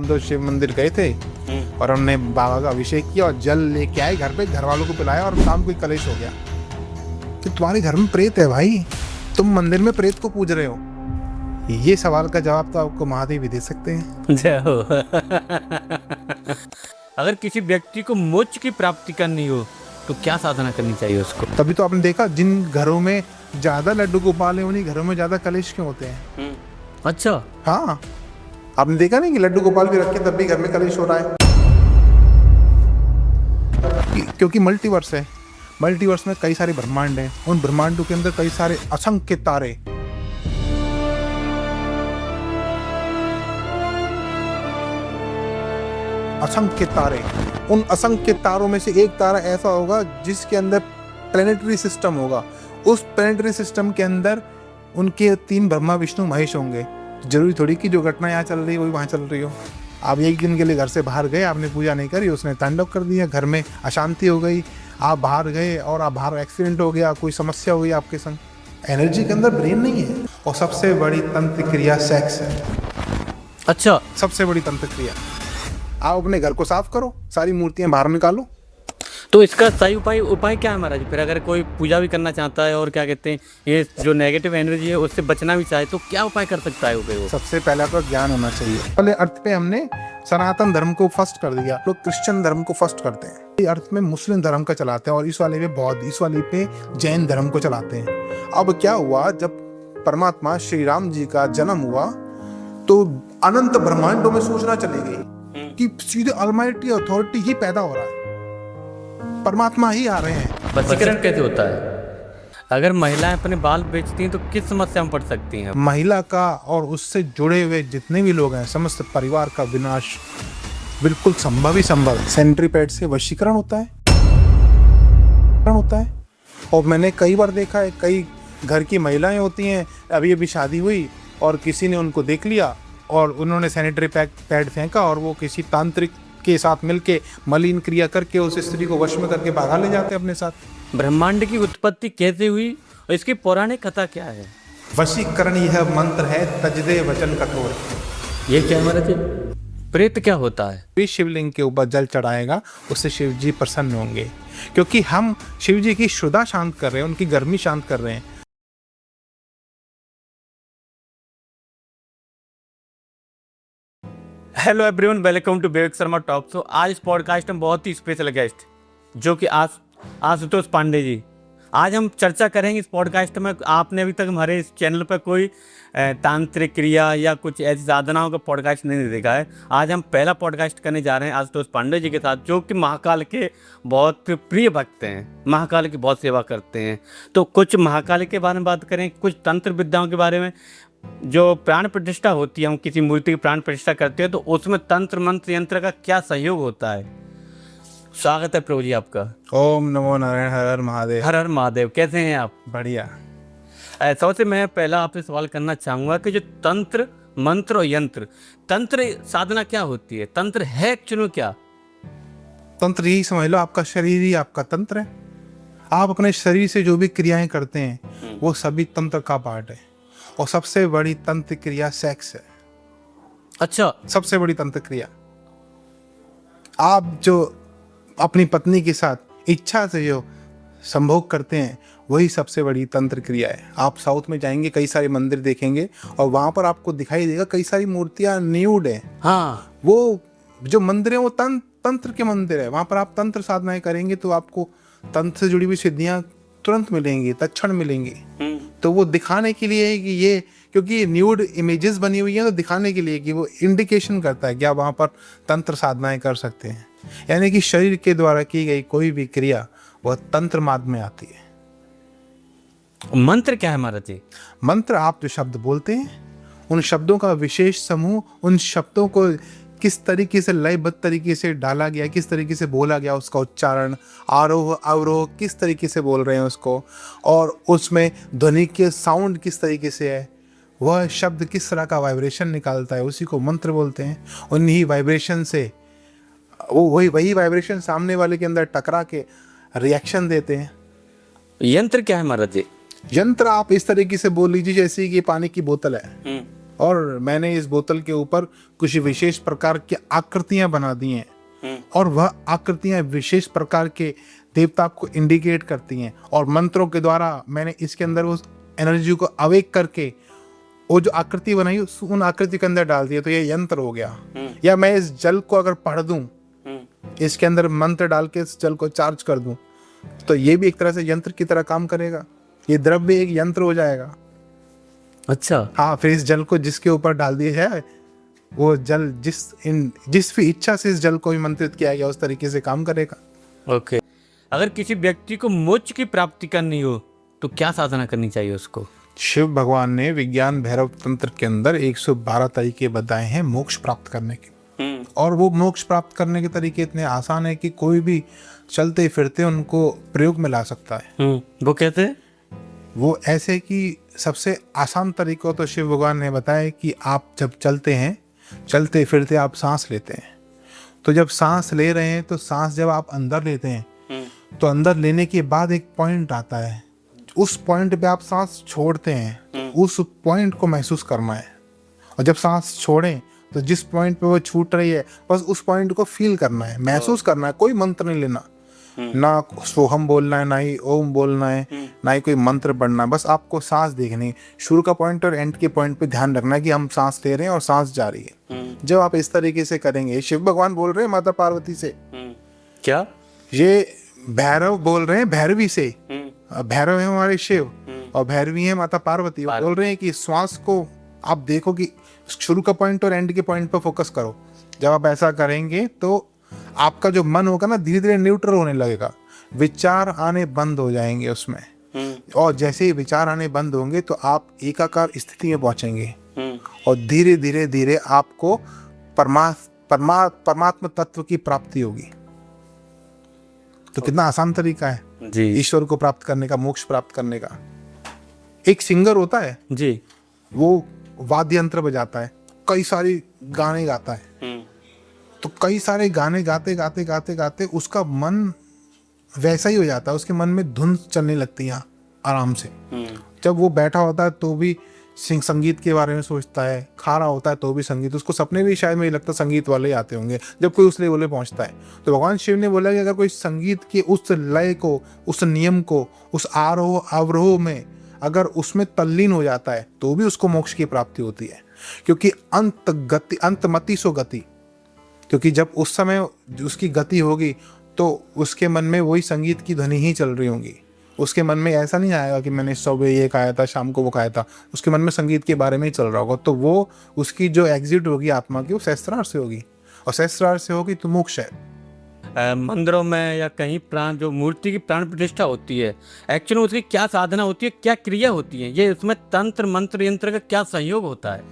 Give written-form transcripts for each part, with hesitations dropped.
तो शिव मंदिर गए थे और हमने बाबा का अभिषेक किया और जल लेके आए घर पे, घर वालों को पिलाया और शाम को कलेश हो गया कि तुम्हारे घर में प्रेत है भाई, तुम मंदिर में प्रेत को पूज रहे हो। ये सवाल का जवाब तो आपको महादेव भी दे सकते हैं। जय हो। अगर किसी व्यक्ति को मोक्ष की प्राप्ति करनी हो तो क्या साधना करनी चाहिए उसको? तभी तो आपने देखा जिन घरों में ज्यादा लड्डू गोपाल है उन्हीं घरों में ज्यादा कलेश क्यों होते हैं। अच्छा, हाँ, आपने देखा नहीं कि लड्डू गोपाल भी रखे तब भी घर में कलेश हो रहा है? क्योंकि मल्टीवर्स है, मल्टीवर्स में कई सारे ब्रह्मांड हैं, उन ब्रह्मांडों के अंदर कई सारे असंख्य तारे, असंख्य तारे। उन असंख्य तारों में से एक तारा ऐसा होगा जिसके अंदर प्लेनेटरी सिस्टम होगा। उस प्लेनेटरी सिस्टम के अंदर उनके 3 ब्रह्मा विष्णु महेश होंगे। जरूरी थोड़ी कि जो घटना यहाँ चल रही है वही वहाँ चल रही हो। आप एक दिन के लिए घर से बाहर गए, आपने पूजा नहीं करी, उसने तांडव कर दिया, घर में अशांति हो गई। आप बाहर गए और आप बाहर एक्सीडेंट हो गया, कोई समस्या हुई आपके संग। एनर्जी के अंदर ब्रेन नहीं है। और सबसे बड़ी तंत्र क्रिया सेक्स है। अच्छा, सबसे बड़ी तंत्र क्रिया। आप अपने घर को साफ करो, सारी मूर्तियां बाहर निकालो। तो इसका सही उपाय क्या है महाराज? फिर अगर कोई पूजा भी करना चाहता है और क्या कहते हैं ये जो नेगेटिव एनर्जी है उससे बचना भी चाहे तो क्या उपाय कर सकता है वो? सबसे पहला तो ज्ञान होना चाहिए। पहले अर्थ पे हमने सनातन धर्म को फर्स्ट कर दिया, लोग क्रिश्चियन धर्म को फर्स्ट करते हैं। अर्थ में मुस्लिम धर्म का चलाते हैं और इस वाले पे बौद्ध, इस वाले पे जैन धर्म को चलाते हैं। अब क्या हुआ, जब परमात्मा श्री राम जी का जन्म हुआ तो अनंत ब्रह्मांडों में सूचना चली गई कि सीधे अलमाइटी अथॉरिटी ही पैदा हो रहा है, परमात्मा ही आ रहे हैं। वशीकरण कैसे होता है? अगर महिलाएं अपने बाल बेचती हैं तो किस समस्या में पड़ सकती हैं? होता महिला का और उससे जुड़े हुए जितने भी लोग हैं समस्त परिवार का विनाश बिल्कुल संभव ही संभव है। सेंट्रीपेड से वशीकरण होता है। और मैंने कई बार देखा है, कई घर की महिलाएं होती हैं, अभी शादी हुई और किसी ने उनको देख लिया और उन्होंने सैनिटरी पैड फेंका और वो किसी तांत्रिक के साथ मिलके मलिन क्रिया करके उस स्त्री को वश में करके भागा ले जाते हैं अपने साथ। ब्रह्मांड की उत्पत्ति कैसे हुई और इसकी पौराणिक कथा क्या है? वशीकरण यह मंत्र है, तजदे वचन कठोर। ये क्या है महाराज? प्रेत क्या होता है? भी शिवलिंग के ऊपर जल चढ़ाएगा उससे शिव जी प्रसन्न होंगे, क्योंकि हम शिव जी की शुदा शांत कर रहे हैं, उनकी गर्मी शांत कर रहे हैं। Hello everyone, welcome to Vivek Sharma talk show. आज इस पॉडकास्ट में बहुत ही स्पेशल गेस्ट जो कि आशुतोष पांडे जी। आज हम चर्चा करेंगे इस पॉडकास्ट में। आपने अभी तक हमारे इस चैनल पर कोई तांत्रिक क्रिया या कुछ ऐसी साधनाओं का पॉडकास्ट नहीं देखा है। आज हम पहला पॉडकास्ट करने जा रहे हैं आशुतोष पांडे जी के साथ, जो कि महाकाल के बहुत प्रिय भक्त हैं, महाकाल की बहुत सेवा करते हैं। तो कुछ महाकाल के बारे में बात करें, कुछ तंत्र विद्याओं के बारे में। जो प्राण प्रतिष्ठा होती है, हम किसी मूर्ति की प्राण प्रतिष्ठा करते हैं तो उसमें तंत्र मंत्र यंत्र का क्या सहयोग होता है। स्वागत है प्रभु जी आपका। ओम नमो नारायण, हर हर महादेव। हर हर महादेव। कैसे हैं आप? बढ़िया। सबसे मैं पहला आपसे सवाल करना चाहूँगा कि जो तंत्र मंत्र और यंत्र, तंत्र साधना क्या होती है? तंत्र है एक्चुअली क्या? तंत्र यही समझ लो, आपका शरीर ही आपका तंत्र है। आप अपने शरीर से जो भी क्रियाएं करते हैं वो सभी तंत्र का पार्ट है। और सबसे बड़ी तंत्र क्रिया सेक्स है। अच्छा, सबसे बड़ी तंत्र क्रिया। आप जो अपनी पत्नी के साथ इच्छा से जो संभोग करते हैं वही सबसे बड़ी तंत्र क्रिया है। आप साउथ में जाएंगे, कई सारे मंदिर देखेंगे और वहां पर आपको दिखाई देगा कई सारी मूर्तियां न्यूड है। हाँ, वो जो मंदिर है वो तंत्र के मंदिर है। वहां पर आप तंत्र साधनाएं करेंगे तो आपको तंत्र से जुड़ी हुई सिद्धियां तुरंत मिलेंगी, तत्क्षण मिलेंगी। तो वो दिखाने के लिए है कि ये, क्योंकि न्यूड इमेजेस बनी हुई हैं तो दिखाने के लिए कि वो इंडिकेशन करता है कि आप वहाँ पर तंत्र साधनाएं कर सकते हैं। यानी कि शरीर के द्वारा की गई कोई भी क्रिया वह तंत्र मार्ग में आती है। मंत्र क्या है महाराज जी? मंत्र आप जो शब्द बोलते हैं उन शब्दों का विशेष समूह, उन शब्दों को किस तरीके से लयबद्ध तरीके से डाला गया, किस तरीके से बोला गया, उसका उच्चारण, आरोह अवरोह किस तरीके से बोल रहे हैं उसको, और उसमें ध्वनि के साउंड किस तरीके से है, वह शब्द किस तरह का वाइब्रेशन निकालता है, उसी को मंत्र बोलते हैं। उन्हीं वाइब्रेशन से वो वही वाइब्रेशन सामने वाले के अंदर टकरा के रिएक्शन देते हैं। यंत्र क्या है महाराज जी? यंत्र आप इस तरीके से बोल लीजिए जैसे कि पानी की बोतल है, और मैंने इस बोतल के ऊपर कुछ विशेष प्रकार की आकृतियां बना दी हैं और वह आकृतियां विशेष प्रकार के देवता को इंडिकेट करती हैं और मंत्रों के द्वारा मैंने इसके अंदर उस एनर्जी को अवेक करके वो जो आकृति बनाई उन आकृति के अंदर डाल दिया, तो ये यंत्र हो गया। या मैं इस जल को अगर पढ़ दूं, इसके अंदर मंत्र डाल के इस जल को चार्ज कर दूं, तो ये भी एक तरह से यंत्र की तरह काम करेगा। ये द्रव्य एक यंत्र हो जाएगा। अच्छा। हाँ, फिर इस जल को जिसके ऊपर डाल दिया जाए, वो जल जिस भी इच्छा से इस जल को मंत्रित किया गया उस तरीके से काम करेगा। ओके। अगर किसी व्यक्ति को मोक्ष की प्राप्ति करनी हो तो क्या साधना करनी चाहिए उसको? शिव भगवान ने विज्ञान भैरव तंत्र के अंदर 112 तरीके बताए हैं मोक्ष प्राप्त करने के। और वो मोक्ष प्राप्त करने के तरीके इतने आसान है कि कोई भी चलते फिरते उनको प्रयोग में ला सकता है। वो कहते हैं? वो ऐसे कि सबसे आसान तरीकों तो शिव भगवान ने बताया कि आप जब चलते हैं, चलते फिरते आप सांस लेते हैं, तो जब सांस ले रहे हैं तो सांस जब आप अंदर लेते हैं तो अंदर लेने के बाद एक पॉइंट आता है, उस पॉइंट पे आप सांस छोड़ते हैं, उस पॉइंट को महसूस करना है। और जब सांस छोड़ें तो जिस पॉइंट पे वो छूट रही है बस उस पॉइंट को फील करना है, महसूस करना है। कोई मंत्र नहीं लेना, ना सोहम बोलना है, ना ही ओम बोलना है, ना ही कोई मंत्र पढ़ना है। बस आपको सांस देखनी है, शुरू का पॉइंट और एंड के पॉइंट पे ध्यान रखना है कि हम सांस ले रहे हैं और सांस जा रही है। जब आप इस तरीके से करेंगे, शिव भगवान बोल रहे हैं माता पार्वती से, क्या ये भैरव बोल रहे हैं भैरवी से। भैरव है हमारे शिव और भैरवी है माता पार्वती। वो बोल रहे हैं कि श्वास को आप देखो कि शुरू का पॉइंट और एंड के पॉइंट पर फोकस करो। जब आप ऐसा करेंगे तो आपका जो मन होगा ना धीरे धीरे न्यूट्रल होने लगेगा, विचार आने बंद हो जाएंगे उसमें। और जैसे ही विचार आने बंद होंगे तो आप एकाकार स्थिति में पहुंचेंगे और धीरे धीरे धीरे आपको परमात्मा तत्व की प्राप्ति होगी। तो कितना आसान तरीका है जी ईश्वर को प्राप्त करने का, मोक्ष प्राप्त करने का। एक सिंगर होता है जी, वो वाद्य यंत्र बजाता है, कई सारे गाने गाता है, तो कई सारे गाने गाते गाते गाते गाते उसका मन वैसा ही हो जाता है, उसके मन में धुन चलने लगती है आराम से। जब वो बैठा होता है तो भी संगीत के बारे में सोचता है, खा रहा होता है तो भी संगीत, उसको सपने भी शायद मुझे लगता है संगीत वाले ही आते होंगे जब कोई उस लेवल पे पहुंचता है। तो भगवान शिव ने बोला कि अगर कोई संगीत के उस लय को, उस नियम को, उस आरोह अवरोह में अगर उसमें तल्लीन हो जाता है तो भी उसको मोक्ष की प्राप्ति होती है। क्योंकि अंतमति सो गति, क्योंकि जब उस समय उसकी गति होगी तो उसके मन में वही संगीत की ध्वनि ही चल रही होंगी। उसके मन में ऐसा नहीं आएगा कि मैंने सुबह ये खाया था, शाम को वो खाया था। उसके मन में संगीत के बारे में ही चल रहा होगा। तो वो उसकी जो एग्जिट होगी आत्मा की, वो सहस्त्रार से होगी, और सहस्त्रार से होगी तो मोक्ष है। मंदिरों में या कहीं प्राण जो मूर्ति की प्राण प्रतिष्ठा होती है, एक्चुअली उसकी क्या साधना होती है, क्या क्रिया होती है, ये उसमें तंत्र मंत्र यंत्र का क्या सहयोग होता है?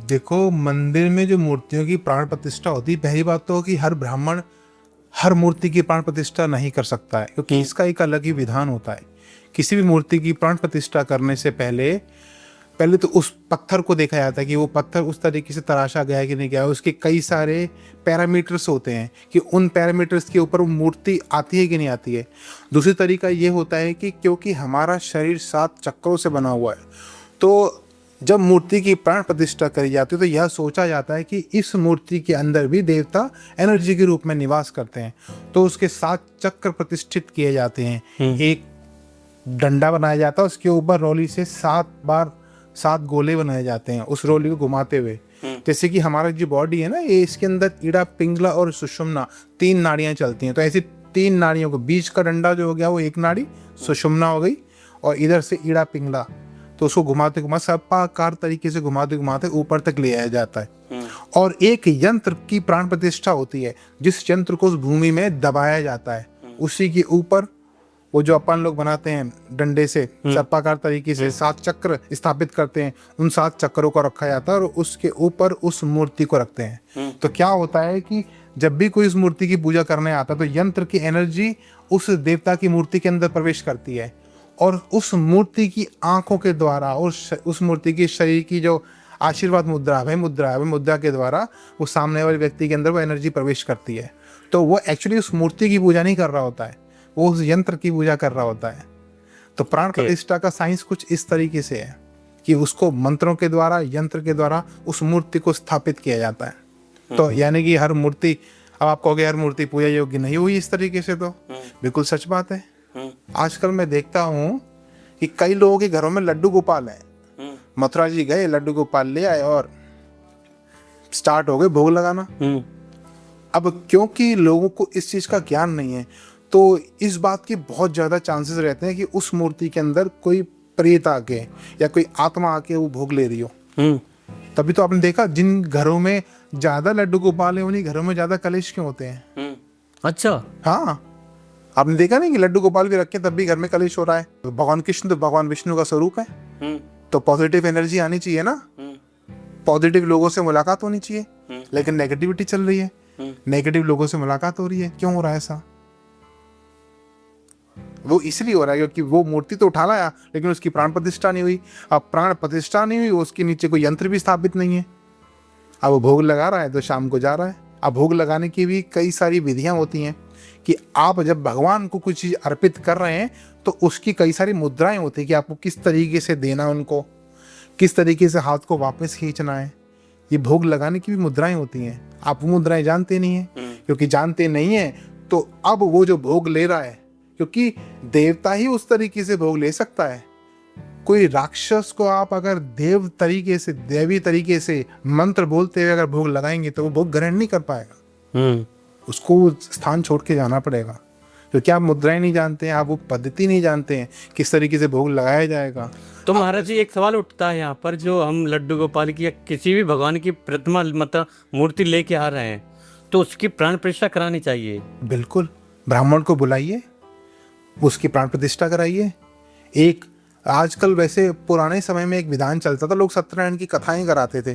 देखो, मंदिर में जो मूर्तियों की प्राण प्रतिष्ठा होती है, पहली बात तो कि हर ब्राह्मण हर मूर्ति की प्राण प्रतिष्ठा नहीं कर सकता है, क्योंकि इसका एक अलग ही विधान होता है। किसी भी मूर्ति की प्राण प्रतिष्ठा करने से पहले तो उस पत्थर को देखा जाता है कि वो पत्थर उस तरीके से तराशा गया है कि नहीं गया है। उसके कई सारे पैरामीटर्स होते हैं कि उन पैरामीटर्स के ऊपर वो मूर्ति आती है कि नहीं आती है। दूसरी तरीका ये होता है कि क्योंकि हमारा शरीर 7 चक्रों से बना हुआ है, तो जब मूर्ति की प्राण प्रतिष्ठा करी जाती है तो यह सोचा जाता है कि इस मूर्ति के अंदर भी देवता एनर्जी के रूप में निवास करते हैं। तो उसके 7 चक्र प्रतिष्ठित किए जाते हैं। एक डंडा बनाया जाता है, उसके ऊपर रोली से 7 गोले बनाए जाते हैं उस रोली को घुमाते हुए। जैसे कि हमारा जो बॉडी है ना, ये इसके अंदर ईड़ा, पिंगला और सुषुम्ना 3 नाड़ियां चलती हैं। तो ऐसी 3 नाड़ियों को, बीच का डंडा जो हो गया वो एक नाड़ी सुषुम्ना हो गई, और इधर से ईड़ा पिंगला, तो उसको घुमाते घुमाते सर्पाकार तरीके से घुमाते घुमाते ऊपर तक ले आया जाता है। और एक यंत्र की प्राण प्रतिष्ठा होती है, जिस यंत्र को उस भूमि में दबाया जाता है। उसी के ऊपर वो जो अपन लोग बनाते हैं डंडे से सर्पाकार तरीके से 7 चक्र स्थापित करते हैं, उन 7 चक्रों को रखा जाता है और उसके ऊपर उस मूर्ति को रखते हैं। तो क्या होता है कि जब भी कोई उस मूर्ति की पूजा करने आता है तो यंत्र की एनर्जी उस देवता की मूर्ति के अंदर प्रवेश करती है, और उस मूर्ति की आंखों के द्वारा और उस मूर्ति की शरीर की जो आशीर्वाद मुद्रा है, मुद्रा के द्वारा वो सामने वाले व्यक्ति के अंदर वो एनर्जी प्रवेश करती है। तो वो एक्चुअली उस मूर्ति की पूजा नहीं कर रहा होता है, वो उस यंत्र की पूजा कर रहा होता है। तो प्राण प्रतिष्ठा का साइंस कुछ इस तरीके से है कि उसको मंत्रों के द्वारा, यंत्र के द्वारा उस मूर्ति को स्थापित किया जाता है। तो यानी कि हर मूर्ति, अब आप कहोगे हर मूर्ति पूजा योग्य नहीं हुई इस तरीके से, तो बिल्कुल सच बात है। आजकल मैं देखता हूँ कि कई लोगों के घरों में लड्डू गोपाल है। मथुरा जी गए, लड्डू गोपाल ले आए और स्टार्ट हो गए भोग लगाना। अब क्योंकि लोगों को इस चीज का ज्ञान नहीं है, तो इस बात के बहुत ज्यादा चांसेस रहते हैं कि उस मूर्ति के अंदर कोई प्रेत आके या कोई आत्मा आके वो भोग ले रही हो। तभी तो आपने देखा जिन घरों में ज्यादा लड्डू गोपाल है उन्हीं घरों में ज्यादा कलेश क्यों होते हैं। अच्छा। हाँ, आपने देखा नहीं कि लड्डू गोपाल भी रखे तब भी घर में कलेश हो रहा है। तो भगवान कृष्ण तो भगवान विष्णु का स्वरूप है, तो पॉजिटिव एनर्जी आनी चाहिए ना, पॉजिटिव लोगों से मुलाकात होनी चाहिए। लेकिन नेगेटिविटी चल रही है, नेगेटिव लोगों से मुलाकात हो रही है। क्यों हो रहा है ऐसा? वो इसलिए हो रहा है क्योंकि वो मूर्ति तो उठा लाया लेकिन उसकी प्राण प्रतिष्ठा नहीं हुई। अब प्राण प्रतिष्ठा नहीं हुई, उसके नीचे कोई यंत्र भी स्थापित नहीं है। अब वो भोग लगा रहा है तो शाम को जा रहा है। अब भोग लगाने की भी कई सारी विधियां होती हैं कि आप जब भगवान को कुछ चीज अर्पित कर रहे हैं तो उसकी कई सारी मुद्राएं होती है कि आपको किस तरीके से देना, उनको किस तरीके से हाथ को वापस खींचना है। ये भोग लगाने की भी मुद्राएं होती हैं। आप वो मुद्राएं जानते नहीं हैं, क्योंकि जानते नहीं हैं तो अब वो जो भोग ले रहा है, क्योंकि देवता ही उस तरीके से भोग ले सकता है। कोई राक्षस को आप अगर देव तरीके से, देवी तरीके से मंत्र बोलते हुए अगर भोग लगाएंगे तो वो भोग ग्रहण नहीं कर पाएगा। उसको स्थान छोड़ के जाना पड़ेगा, क्योंकि आप मुद्राएं नहीं जानते हैं, आप वो पद्धति नहीं जानते हैं किस तरीके से भोग लगाया जाएगा। तो महाराज जी एक सवाल उठता है यहाँ पर, जो हम लड्डू गोपाल की या किसी भी भगवान की प्रतिमा मतलब मूर्ति लेके आ रहे हैं तो उसकी प्राण प्रतिष्ठा करानी चाहिए। बिल्कुल, ब्राह्मण को बुलाइए, उसकी प्राण प्रतिष्ठा कराइए। एक आजकल वैसे पुराने समय में एक विधान चलता था, लोग सत्यनारायण की कथाएं कराते थे,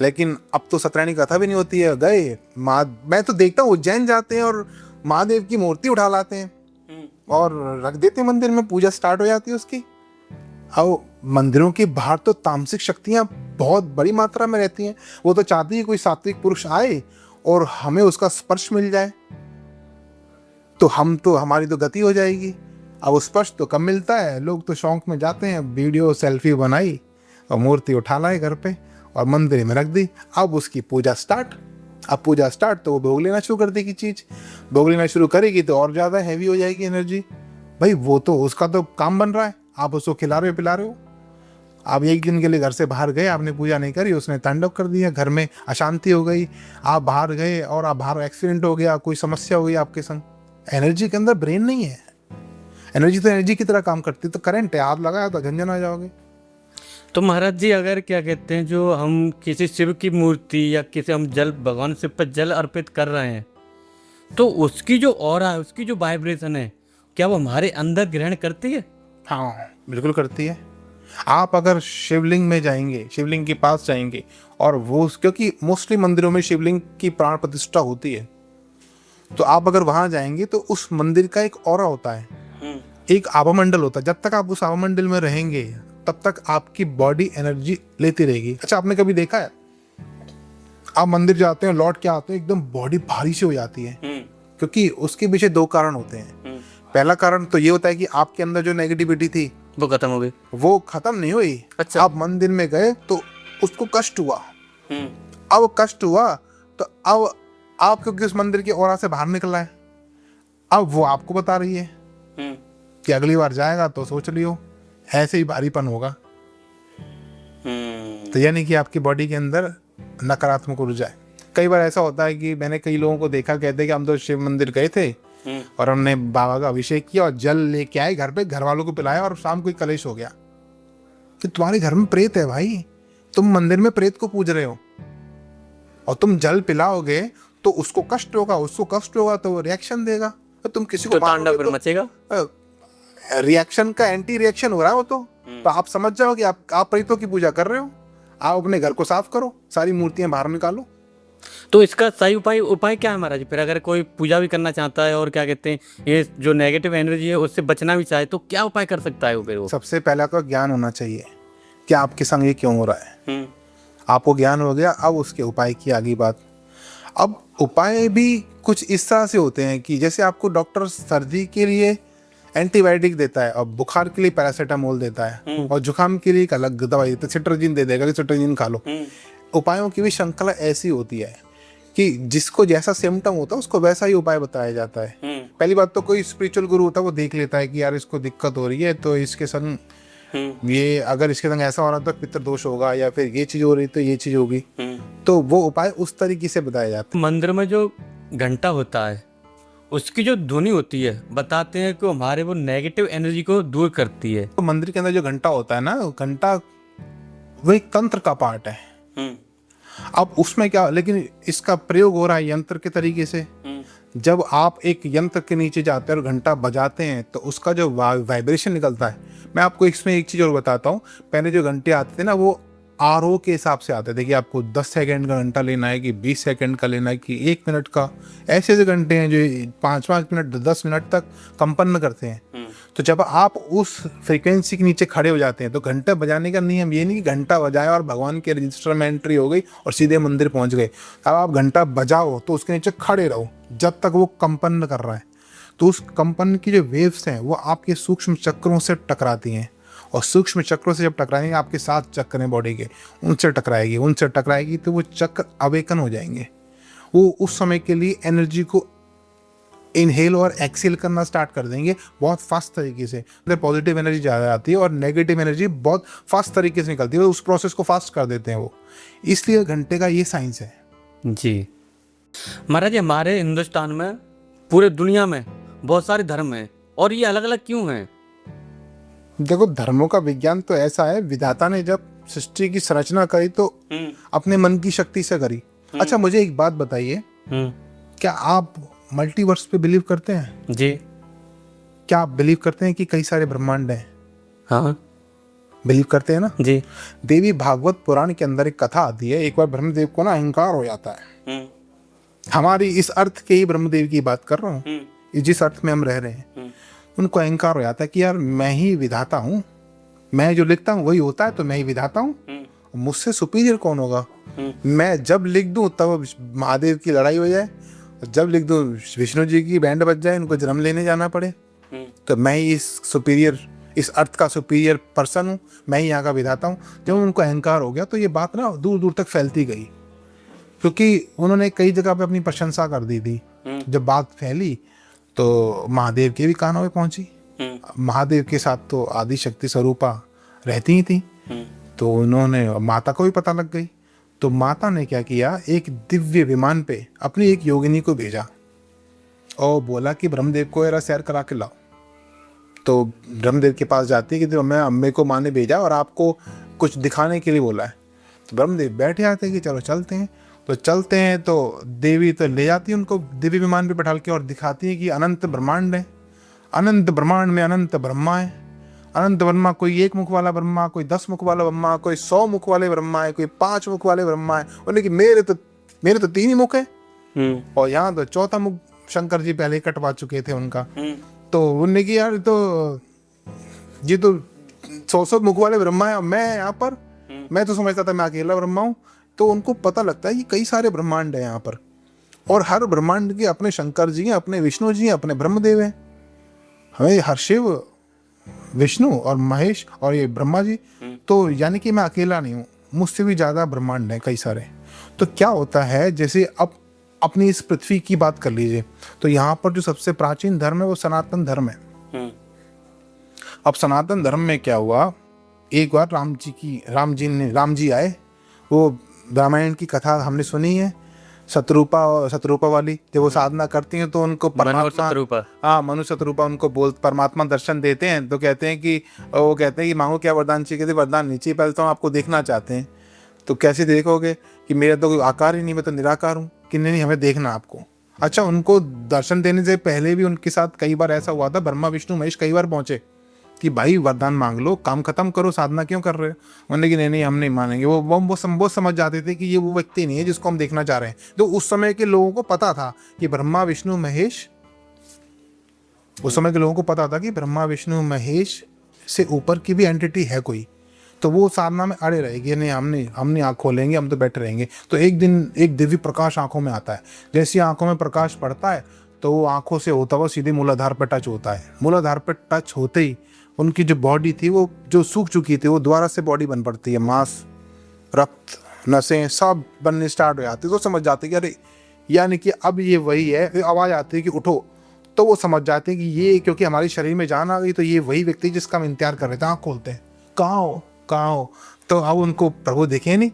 लेकिन अब तो सत्यनारायण की कथा भी नहीं होती है। गए मैं तो देखता हूँ उज्जैन जाते हैं और महादेव की मूर्ति उठा लाते हैं और रख देते हैं मंदिर में, पूजा स्टार्ट हो जाती है उसकी। अब मंदिरों के बाहर तो तामसिक शक्तियां बहुत बड़ी मात्रा में रहती हैं। वो तो चाहती है कोई सात्विक पुरुष आए और हमें उसका स्पर्श मिल जाए, तो हमारी तो गति हो जाएगी। अब स्पर्श तो कम मिलता है, लोग तो शौक में जाते हैं, वीडियो सेल्फी बनाई और मूर्ति उठा लाए घर पे और मंदिर में रख दी। अब उसकी पूजा स्टार्ट। अब पूजा स्टार्ट तो वो भोग लेना शुरू कर देगी। चीज भोग लेना शुरू करेगी तो और ज्यादा हैवी हो जाएगी एनर्जी। भाई वो तो उसका तो काम बन रहा है, आप उसको खिला रहे हो पिला रहे हो। आप एक दिन के लिए घर से बाहर गए, आपने पूजा नहीं करी, उसने तांडव कर दिया, घर में अशांति हो गई। आप बाहर गए और आप बाहर एक्सीडेंट हो गया, कोई समस्या हो गई आपके संग। एनर्जी के अंदर ब्रेन नहीं है। एनर्जी तो एनर्जी की तरह काम करती है, तो करंट है, हाथ लगाया तो झंझन आ जाओगे। तो महाराज जी अगर क्या कहते हैं, जो हम किसी शिव की मूर्ति या किसी हम जल भगवान शिव पर जल अर्पित कर रहे हैं तो उसकी जो ऑरा है, उसकी जो वाइब्रेशन है, क्या वो हमारे अंदर ग्रहण करती है? हाँ, बिल्कुल करती है। आप अगर शिवलिंग में जाएंगे, शिवलिंग के पास जाएंगे और वो, क्योंकि मोस्टली मंदिरों में शिवलिंग की प्राण प्रतिष्ठा होती है, तो आप अगर वहां जाएंगे तो उस मंदिर का एक ऑरा होता है, एक आभामंडल होता है। जब तक आप उस आभामंडल में रहेंगे तब तक आपकी बॉडी एनर्जी लेती रहेगी। अच्छा, आपने कभी देखा है, आप मंदिर जाते हैं, लौट के आते हैं, एकदम बॉडी भारी सी हो जाती है, क्योंकि उसके पीछे दो कारण होते हैं। पहला कारण तो ये होता है कि आपके अंदर जो नेगेटिविटी थी वो खत्म हो गई। वो खत्म नहीं हुई। अच्छा। आप मंदिर में गए तो उसको कष्ट हुआ। अब कष्ट हुआ तो अब आप, क्योंकि उस मंदिर के ऑरा से बाहर निकला है, अब वो आपको बता रही है कि अगली बार जाएगा तो सोच लियो ऐसे ही भारीपन होगा। तो यानी कि आपकी बॉडी के अंदर नकारात्मक ऊर्जा है। कई बार ऐसा होता है कि मैंने कई लोगों को देखा, कहते हैं कि हम तो शिव मंदिर गए थे और हमने बाबा का अभिषेक किया और जल लेके आए घर पे, घर वालों को पिलाया और शाम को ही कलेश हो गया। कि तुम्हारे घर में प्रेत है भाई, तुम मंदिर में प्रेत को पूज रहे हो और तुम जल पिलाओगे तो उसको कष्ट होगा, उसको कष्ट होगा तो वो रिएक्शन देगा। तो तुम किसी को तांडव मचेगा, रिएक्शन का एंटी रिएक्शन हो रहा है वो तो आप समझ जाओ कि आप प्रेतों की पूजा कर रहे हो। आप अपने घर को साफ करो, सारी मूर्तियां बाहर निकालो। तो इसका सही उपाय क्या है महाराज जी? फिर अगर कोई पूजा भी करना चाहता है और क्या कहते हैं, ये जो नेगेटिव एनर्जी है उससे बचना भी चाहे तो क्या उपाय कर सकता है वो? फिर वो सबसे पहला का ज्ञान होना चाहिए कि आपके संग ये क्यों हो रहा है। आपको ज्ञान हो गया, अब उसके उपाय की आगे बात। अब उपाय भी कुछ इस तरह से होते हैं कि जैसे आपको डॉक्टर सर्दी के लिए एंटीबायोटिक देता है और बुखार के लिए पैरासीटामोल देता है और जुकाम के लिए एक अलग दवाई देता है, सिट्राजिन दे देगा कि सिट्राजिन खा लो। उपायों की भी श्रृंखला ऐसी होती है कि जिसको जैसा सिम्टम होता है उसको वैसा ही उपाय बताया जाता है। पहली बात तो कोई स्पिरिचुअल गुरु होता है, वो देख लेता है कि यार इसको दिक्कत हो रही है तो इसके संग ये, अगर इसके संग ऐसा हो रहा तो पितृ दोष होगा, या फिर ये चीज हो रही तो ये चीज होगी, तो वो उपाय उस तरीके से बताया जाता है। मंदिर में जो घंटा होता है उसकी जो ध्वनि होती है, बताते हैं कि हमारे वो नेगेटिव एनर्जी को दूर करती है। तो मंदिर के अंदर जो घंटा होता है ना, घंटा वो एक तंत्र का पार्ट है। अब उसमें क्या, लेकिन इसका प्रयोग हो रहा है यंत्र के तरीके से। जब आप एक यंत्र के नीचे जाते हैं और घंटा बजाते हैं तो उसका जो वाइब्रेशन निकलता है, मैं आपको इसमें एक चीज़ और बताता हूँ। पहले जो घंटे आते थे ना वो आरओ के हिसाब से आते थे कि आपको 10 सेकंड का घंटा लेना है कि 20 सेकंड का लेना है कि 1 मिनट का। ऐसे ऐसे घंटे हैं जो 5-5 मिनट 10 मिनट तक कंपन करते हैं। तो जब आप उस फ्रीक्वेंसी के नीचे खड़े हो जाते हैं तो घंटा बजाने का नियम ये नहीं कि घंटा बजाया और भगवान के रजिस्टर में एंट्री हो गई और सीधे मंदिर पहुंच गए। अब आप घंटा बजाओ तो उसके नीचे खड़े रहो जब तक वो कंपन कर रहा है। तो उस कंपन की जो वेव्स हैं वो आपके सूक्ष्म चक्रों से टकराती हैं, और सूक्ष्म चक्रों से जब टकराएंगे, आपके 7 चक्र हैं बॉडी के, उनसे टकराएगी तो वो चक्र अवेकन हो जाएंगे। वो उस समय के लिए एनर्जी को इनहेल और एक्सेल करना स्टार्ट कर देंगे बहुत फास्ट तरीके से। पॉजिटिव एनर्जी ज़्यादा आती है और नेगेटिव एनर्जी बहुत फास्ट तरीके से निकलती है, उस प्रोसेस को फास्ट कर देते हैं वो। इसलिए घंटे का ये साइंस है जी। महाराज, हमारे हिंदुस्तान में, पूरे दुनिया में बहुत सारे धर्म हैं, और ये अलग अलग क्यों हैं? देखो, धर्मों का विज्ञान तो ऐसा है, विधाता ने जब सृष्टि की संरचना करी तो अपने मन की शक्ति से करी। अच्छा, मुझे एक बात बताइए, क्या आप मल्टीवर्स पे बिलीव करते हैं? जी। क्या आप बिलीव करते हैं कि कई सारे ब्रह्मांड हैं? हाँ, बिलीव करते हैं ना जी। देवी भागवत पुराण के अंदर एक कथा आती है, एक बार ब्रह्मदेव को ना अहंकार हो जाता है। हमारी इस अर्थ के ही ब्रह्मदेव की बात कर रहा हूँ, जिस अर्थ में हम रह रहे हैं, उनको अहंकार हो जाता है कि यार मैं ही विधाता हूँ, मैं जो लिखता हूँ वही होता है, तो मैं ही विधाता हूँ, मुझसे सुपीरियर कौन होगा? मैं जब लिख दूं तब महादेव की लड़ाई हो जाए, जब लिख दूं विष्णु जी की बैंड बज जाए, उनको जन्म लेने जाना पड़े, तो मैं ही इस अर्थ का सुपीरियर पर्सन हूँ, मैं ही यहाँ का विधाता हूँ। जब उनको अहंकार हो गया तो ये बात ना दूर दूर तक फैलती गई, क्योंकि उन्होंने कई जगह पे अपनी प्रशंसा कर दी थी। जब बात फैली तो महादेव के भी कानों में पहुंची। महादेव के साथ तो आदि शक्ति स्वरूपा रहती ही थी, तो उन्होंने, माता को भी पता लग गई। तो माता ने क्या किया, एक दिव्य विमान पे अपनी एक योगिनी को भेजा और बोला कि ब्रह्मदेव को जरा सैर करा के लाओ। तो ब्रह्मदेव के पास जाती है कि मैं, अम्मे को माँ ने भेजा और आपको कुछ दिखाने के लिए बोला है। तो ब्रह्मदेव बैठे आते हैं कि चलो चलते हैं। तो चलते हैं तो देवी तो ले जाती है उनको दिव्य विमान पे बैठा के और दिखाती है कि अनंत ब्रह्मांड है, अनंत ब्रह्मांड में अनंत ब्रह्मा है। अनंत ब्रह्मा, कोई 1 मुख वाला ब्रह्मा, कोई 10 मुख वाला ब्रह्मा, कोई 100 मुख वाले ब्रह्मा है, कोई 5 मुख वाले ब्रह्मा है। बोले कि मेरे तो 3 ही मुख है, और यहाँ तो 4था मुख शंकर जी पहले कटवा चुके थे उनका। तो उन्होंने कि यार तो ये तो 100 मुख वाले ब्रह्मा है, मैं यहाँ पर, मैं तो समझता था मैं अकेला ब्रह्मा हूँ। तो उनको पता लगता है कि कई सारे ब्रह्मांड है यहाँ पर, और हर ब्रह्मांड के अपने शंकर जी हैं, अपने विष्णु जी हैं, अपने ब्रह्मदेव हैं। हमें हर शिव, विष्णु और महेश और ये ब्रह्मा जी, तो यानी कि मैं अकेला नहीं हूँ, मुझसे भी ज़्यादा ब्रह्मांड हैं कई सारे। तो क्या होता है, जैसे अब अपनी इस पृथ्वी की बात कर लीजिए, तो यहाँ पर जो सबसे प्राचीन धर्म है वो सनातन धर्म है। अब सनातन धर्म में क्या हुआ, एक बार राम जी आए, वो रामायण की कथा हमने सुनी है, शत्रुपा वाली, जब वो साधना करती हैं तो उनको परमात्मा, मनु शत्रुपा उनको परमात्मा दर्शन देते हैं। तो कहते हैं कि, वो कहते हैं कि मांगो क्या वरदान चाहिए, कहते वरदान नहीं चाहिए, पहले तो हम आपको देखना चाहते हैं। तो कैसे देखोगे कि मेरा तो कोई आकार ही नहीं, मैं तो निराकार हूँ। कि नहीं, हमें देखना आपको। अच्छा, उनको दर्शन देने से पहले भी उनके साथ कई बार ऐसा हुआ था, ब्रह्मा विष्णु महेश कई बार पहुंचे कि भाई वरदान मांग लो, काम खत्म करो, साधना क्यों कर रहे हो? उन्होंने कि नहीं हम नहीं मानेंगे। वो समझ जाते थे कि ये वो व्यक्ति नहीं है जिसको हम देखना चाह रहे हैं। तो उस समय के लोगों को पता था कि ब्रह्मा विष्णु महेश, उस समय के लोगों को पता था कि ब्रह्मा विष्णु महेश से ऊपर की भी एंटिटी है कोई। तो वो साधना में अड़े रहेगी, नहीं हमने आँख खोलेंगे, हम तो बैठे रहेंगे। तो एक दिन एक दिव्य प्रकाश आंखों में आता है। जैसे आंखों में प्रकाश पड़ता है तो वो आंखों से होता हुआ सीधे मूलाधार पर टच होता है। मूलाधार पर टच होते ही उनकी जो बॉडी थी वो जो सूख चुकी थी वो दोबारा से बॉडी बन पड़ती है, मांस, रक्त, नसें सब बनने स्टार्ट हो जाती है। तो समझ जाते कि अरे यानी कि अब ये वही है। फिर आवाज़ आती है कि उठो, तो वो समझ जाते हैं कि ये क्योंकि हमारे शरीर में जान आ गई तो ये वही व्यक्ति जिसका हम इंतजार कर रहे थे। आँख खोलते हैं, कहाँ हो कहाँ हो, तो अब उनको प्रभु देखे नहीं,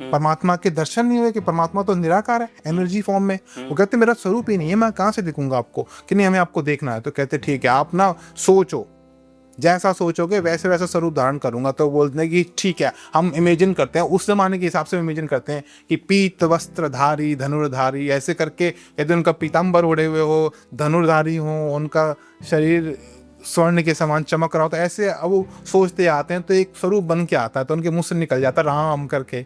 परमात्मा के दर्शन नहीं हुए कि परमात्मा तो निराकार है एनर्जी फॉर्म में। वो कहते मेरा स्वरूप ही नहीं है, मैं कहाँ से दिखूंगा आपको, कि नहीं हमें आपको देखना है। तो कहते ठीक है आप ना सोचो, जैसा सोचोगे वैसे वैसा स्वरूप धारण करूंगा। तो बोलते हैं कि ठीक है, हम इमेजिन करते हैं उस जमाने के हिसाब से इमेजिन करते हैं कि पीत वस्त्रधारी धनुर्धारी ऐसे करके, यदि उनका पीताम्बर ओढ़े हुए हो, धनुर्धारी हो, उनका शरीर स्वर्ण के समान चमक रहा होता है, ऐसे अब वो सोचते आते हैं तो एक स्वरूप बन के आता है। तो उनके मुंह से निकल जाता है राम करके,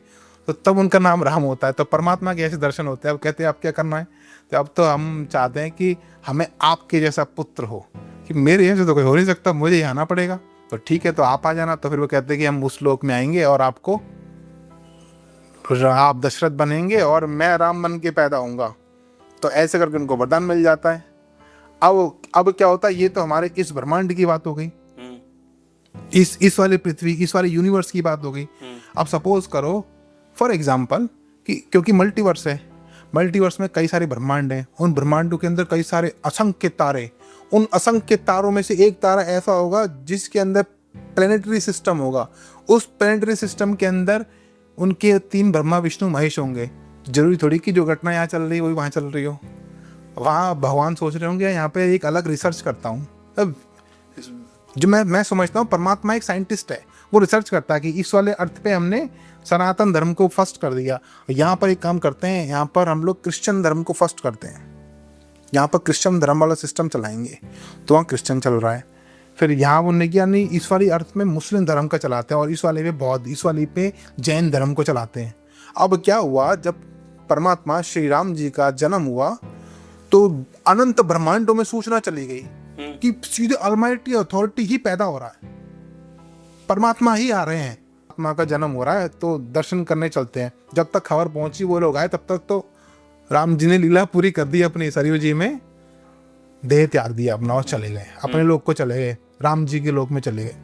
तो तब उनका नाम राम होता है। तो परमात्मा के ऐसे दर्शन होते हैं। अब कहते हैं अब क्या करना है, तो अब तो हम चाहते हैं कि हमें आपके जैसा पुत्र हो, कि मेरे यहाँ से तो कोई हो नहीं सकता, मुझे यहाँ आना पड़ेगा। तो ठीक है, तो आप आ जाना। तो फिर वो कहते हैं कि हम उस लोक में आएंगे और आपको, आप दशरथ बनेंगे और मैं राम बन के पैदा होऊंगा। तो ऐसे करके उनको वरदान मिल जाता है। अब क्या होता है, ये तो हमारे इस ब्रह्मांड की बात हो गई, इस वाले पृथ्वी, इस वाले यूनिवर्स की बात हो गई। अब सपोज करो फॉर एग्जाम्पल कि क्योंकि मल्टीवर्स है, मल्टीवर्स में कई सारे ब्रह्मांड हैं, उन ब्रह्मांडों के अंदर कई सारे असंख्य तारे, उन असंख्य तारों में से एक तारा ऐसा होगा जिसके अंदर प्लेनेटरी सिस्टम होगा। उस प्लेनेटरी सिस्टम के अंदर उनके 3 ब्रह्मा विष्णु महेश होंगे। जरूरी थोड़ी कि जो घटना यहाँ चल रही है वही वहाँ चल रही हो। वहाँ भगवान सोच रहे होंगे यहाँ पे एक अलग रिसर्च करता हूँ। अब जो मैं समझता हूँ परमात्मा एक साइंटिस्ट है, वो रिसर्च करता है कि इस वाले अर्थ पे हमने सनातन धर्म को फर्स्ट कर दिया, यहाँ पर एक काम करते हैं, यहाँ पर हम लोग क्रिश्चियन धर्म को फर्स्ट करते हैं, यहाँ पर क्रिश्चियन धर्म वाला सिस्टम चलाएंगे। तो वहाँ क्रिश्चियन चल रहा है। फिर यहाँ उन्होंने किया नहीं, इस वाली अर्थ में मुस्लिम धर्म का चलाते हैं, और इस वाले पे बौद्ध, इस वाली पे जैन धर्म को चलाते हैं। अब क्या हुआ, जब परमात्मा श्री राम जी का जन्म हुआ तो अनंत ब्रह्मांडों में सूचना चली गई कि सीधे अलमाइटी अथॉरिटी ही पैदा हो रहा है, परमात्मा ही आ रहे हैं, परमात्मा का जन्म हो रहा है, तो दर्शन करने चलते हैं। जब तक खबर पहुंची वो लोग आए, तब तक तो राम जी ने लीला पूरी कर दी अपनी, सरयू जी में देह त्याग दिया अपना और चले गए अपने लोक को, चले गए राम जी के लोक में चले गए।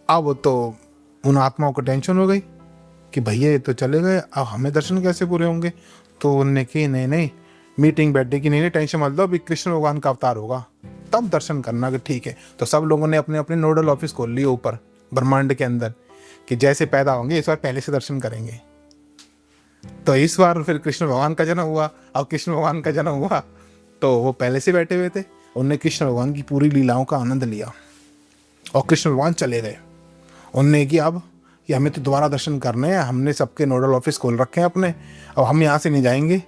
अब तो उन आत्माओं को टेंशन हो गई कि भैया ये तो चले गए, अब हमें दर्शन कैसे पूरे होंगे। तो उन्होंने की नहीं मीटिंग बैठे कि नहीं टेंशन मत लो, अभी कृष्ण भगवान का अवतार होगा तब दर्शन करना, कि ठीक है। तो सब लोगों ने अपने अपने नोडल ऑफिस खोल लिए ऊपर ब्रह्मांड के अंदर कि जैसे पैदा होंगे इस बार पहले से दर्शन करेंगे। तो इस बार फिर कृष्ण भगवान का जन्म हुआ। अब कृष्ण भगवान का जन्म हुआ तो वो पहले से बैठे हुए थे, उनने कृष्ण भगवान की पूरी लीलाओं का आनंद लिया और कृष्ण भगवान चले गए। उनने कि अब कि हमें तो दोबारा दर्शन करने हैं, हमने सबके नोडल ऑफिस खोल रखे हैं अपने, अब हम यहाँ से नहीं जाएंगे।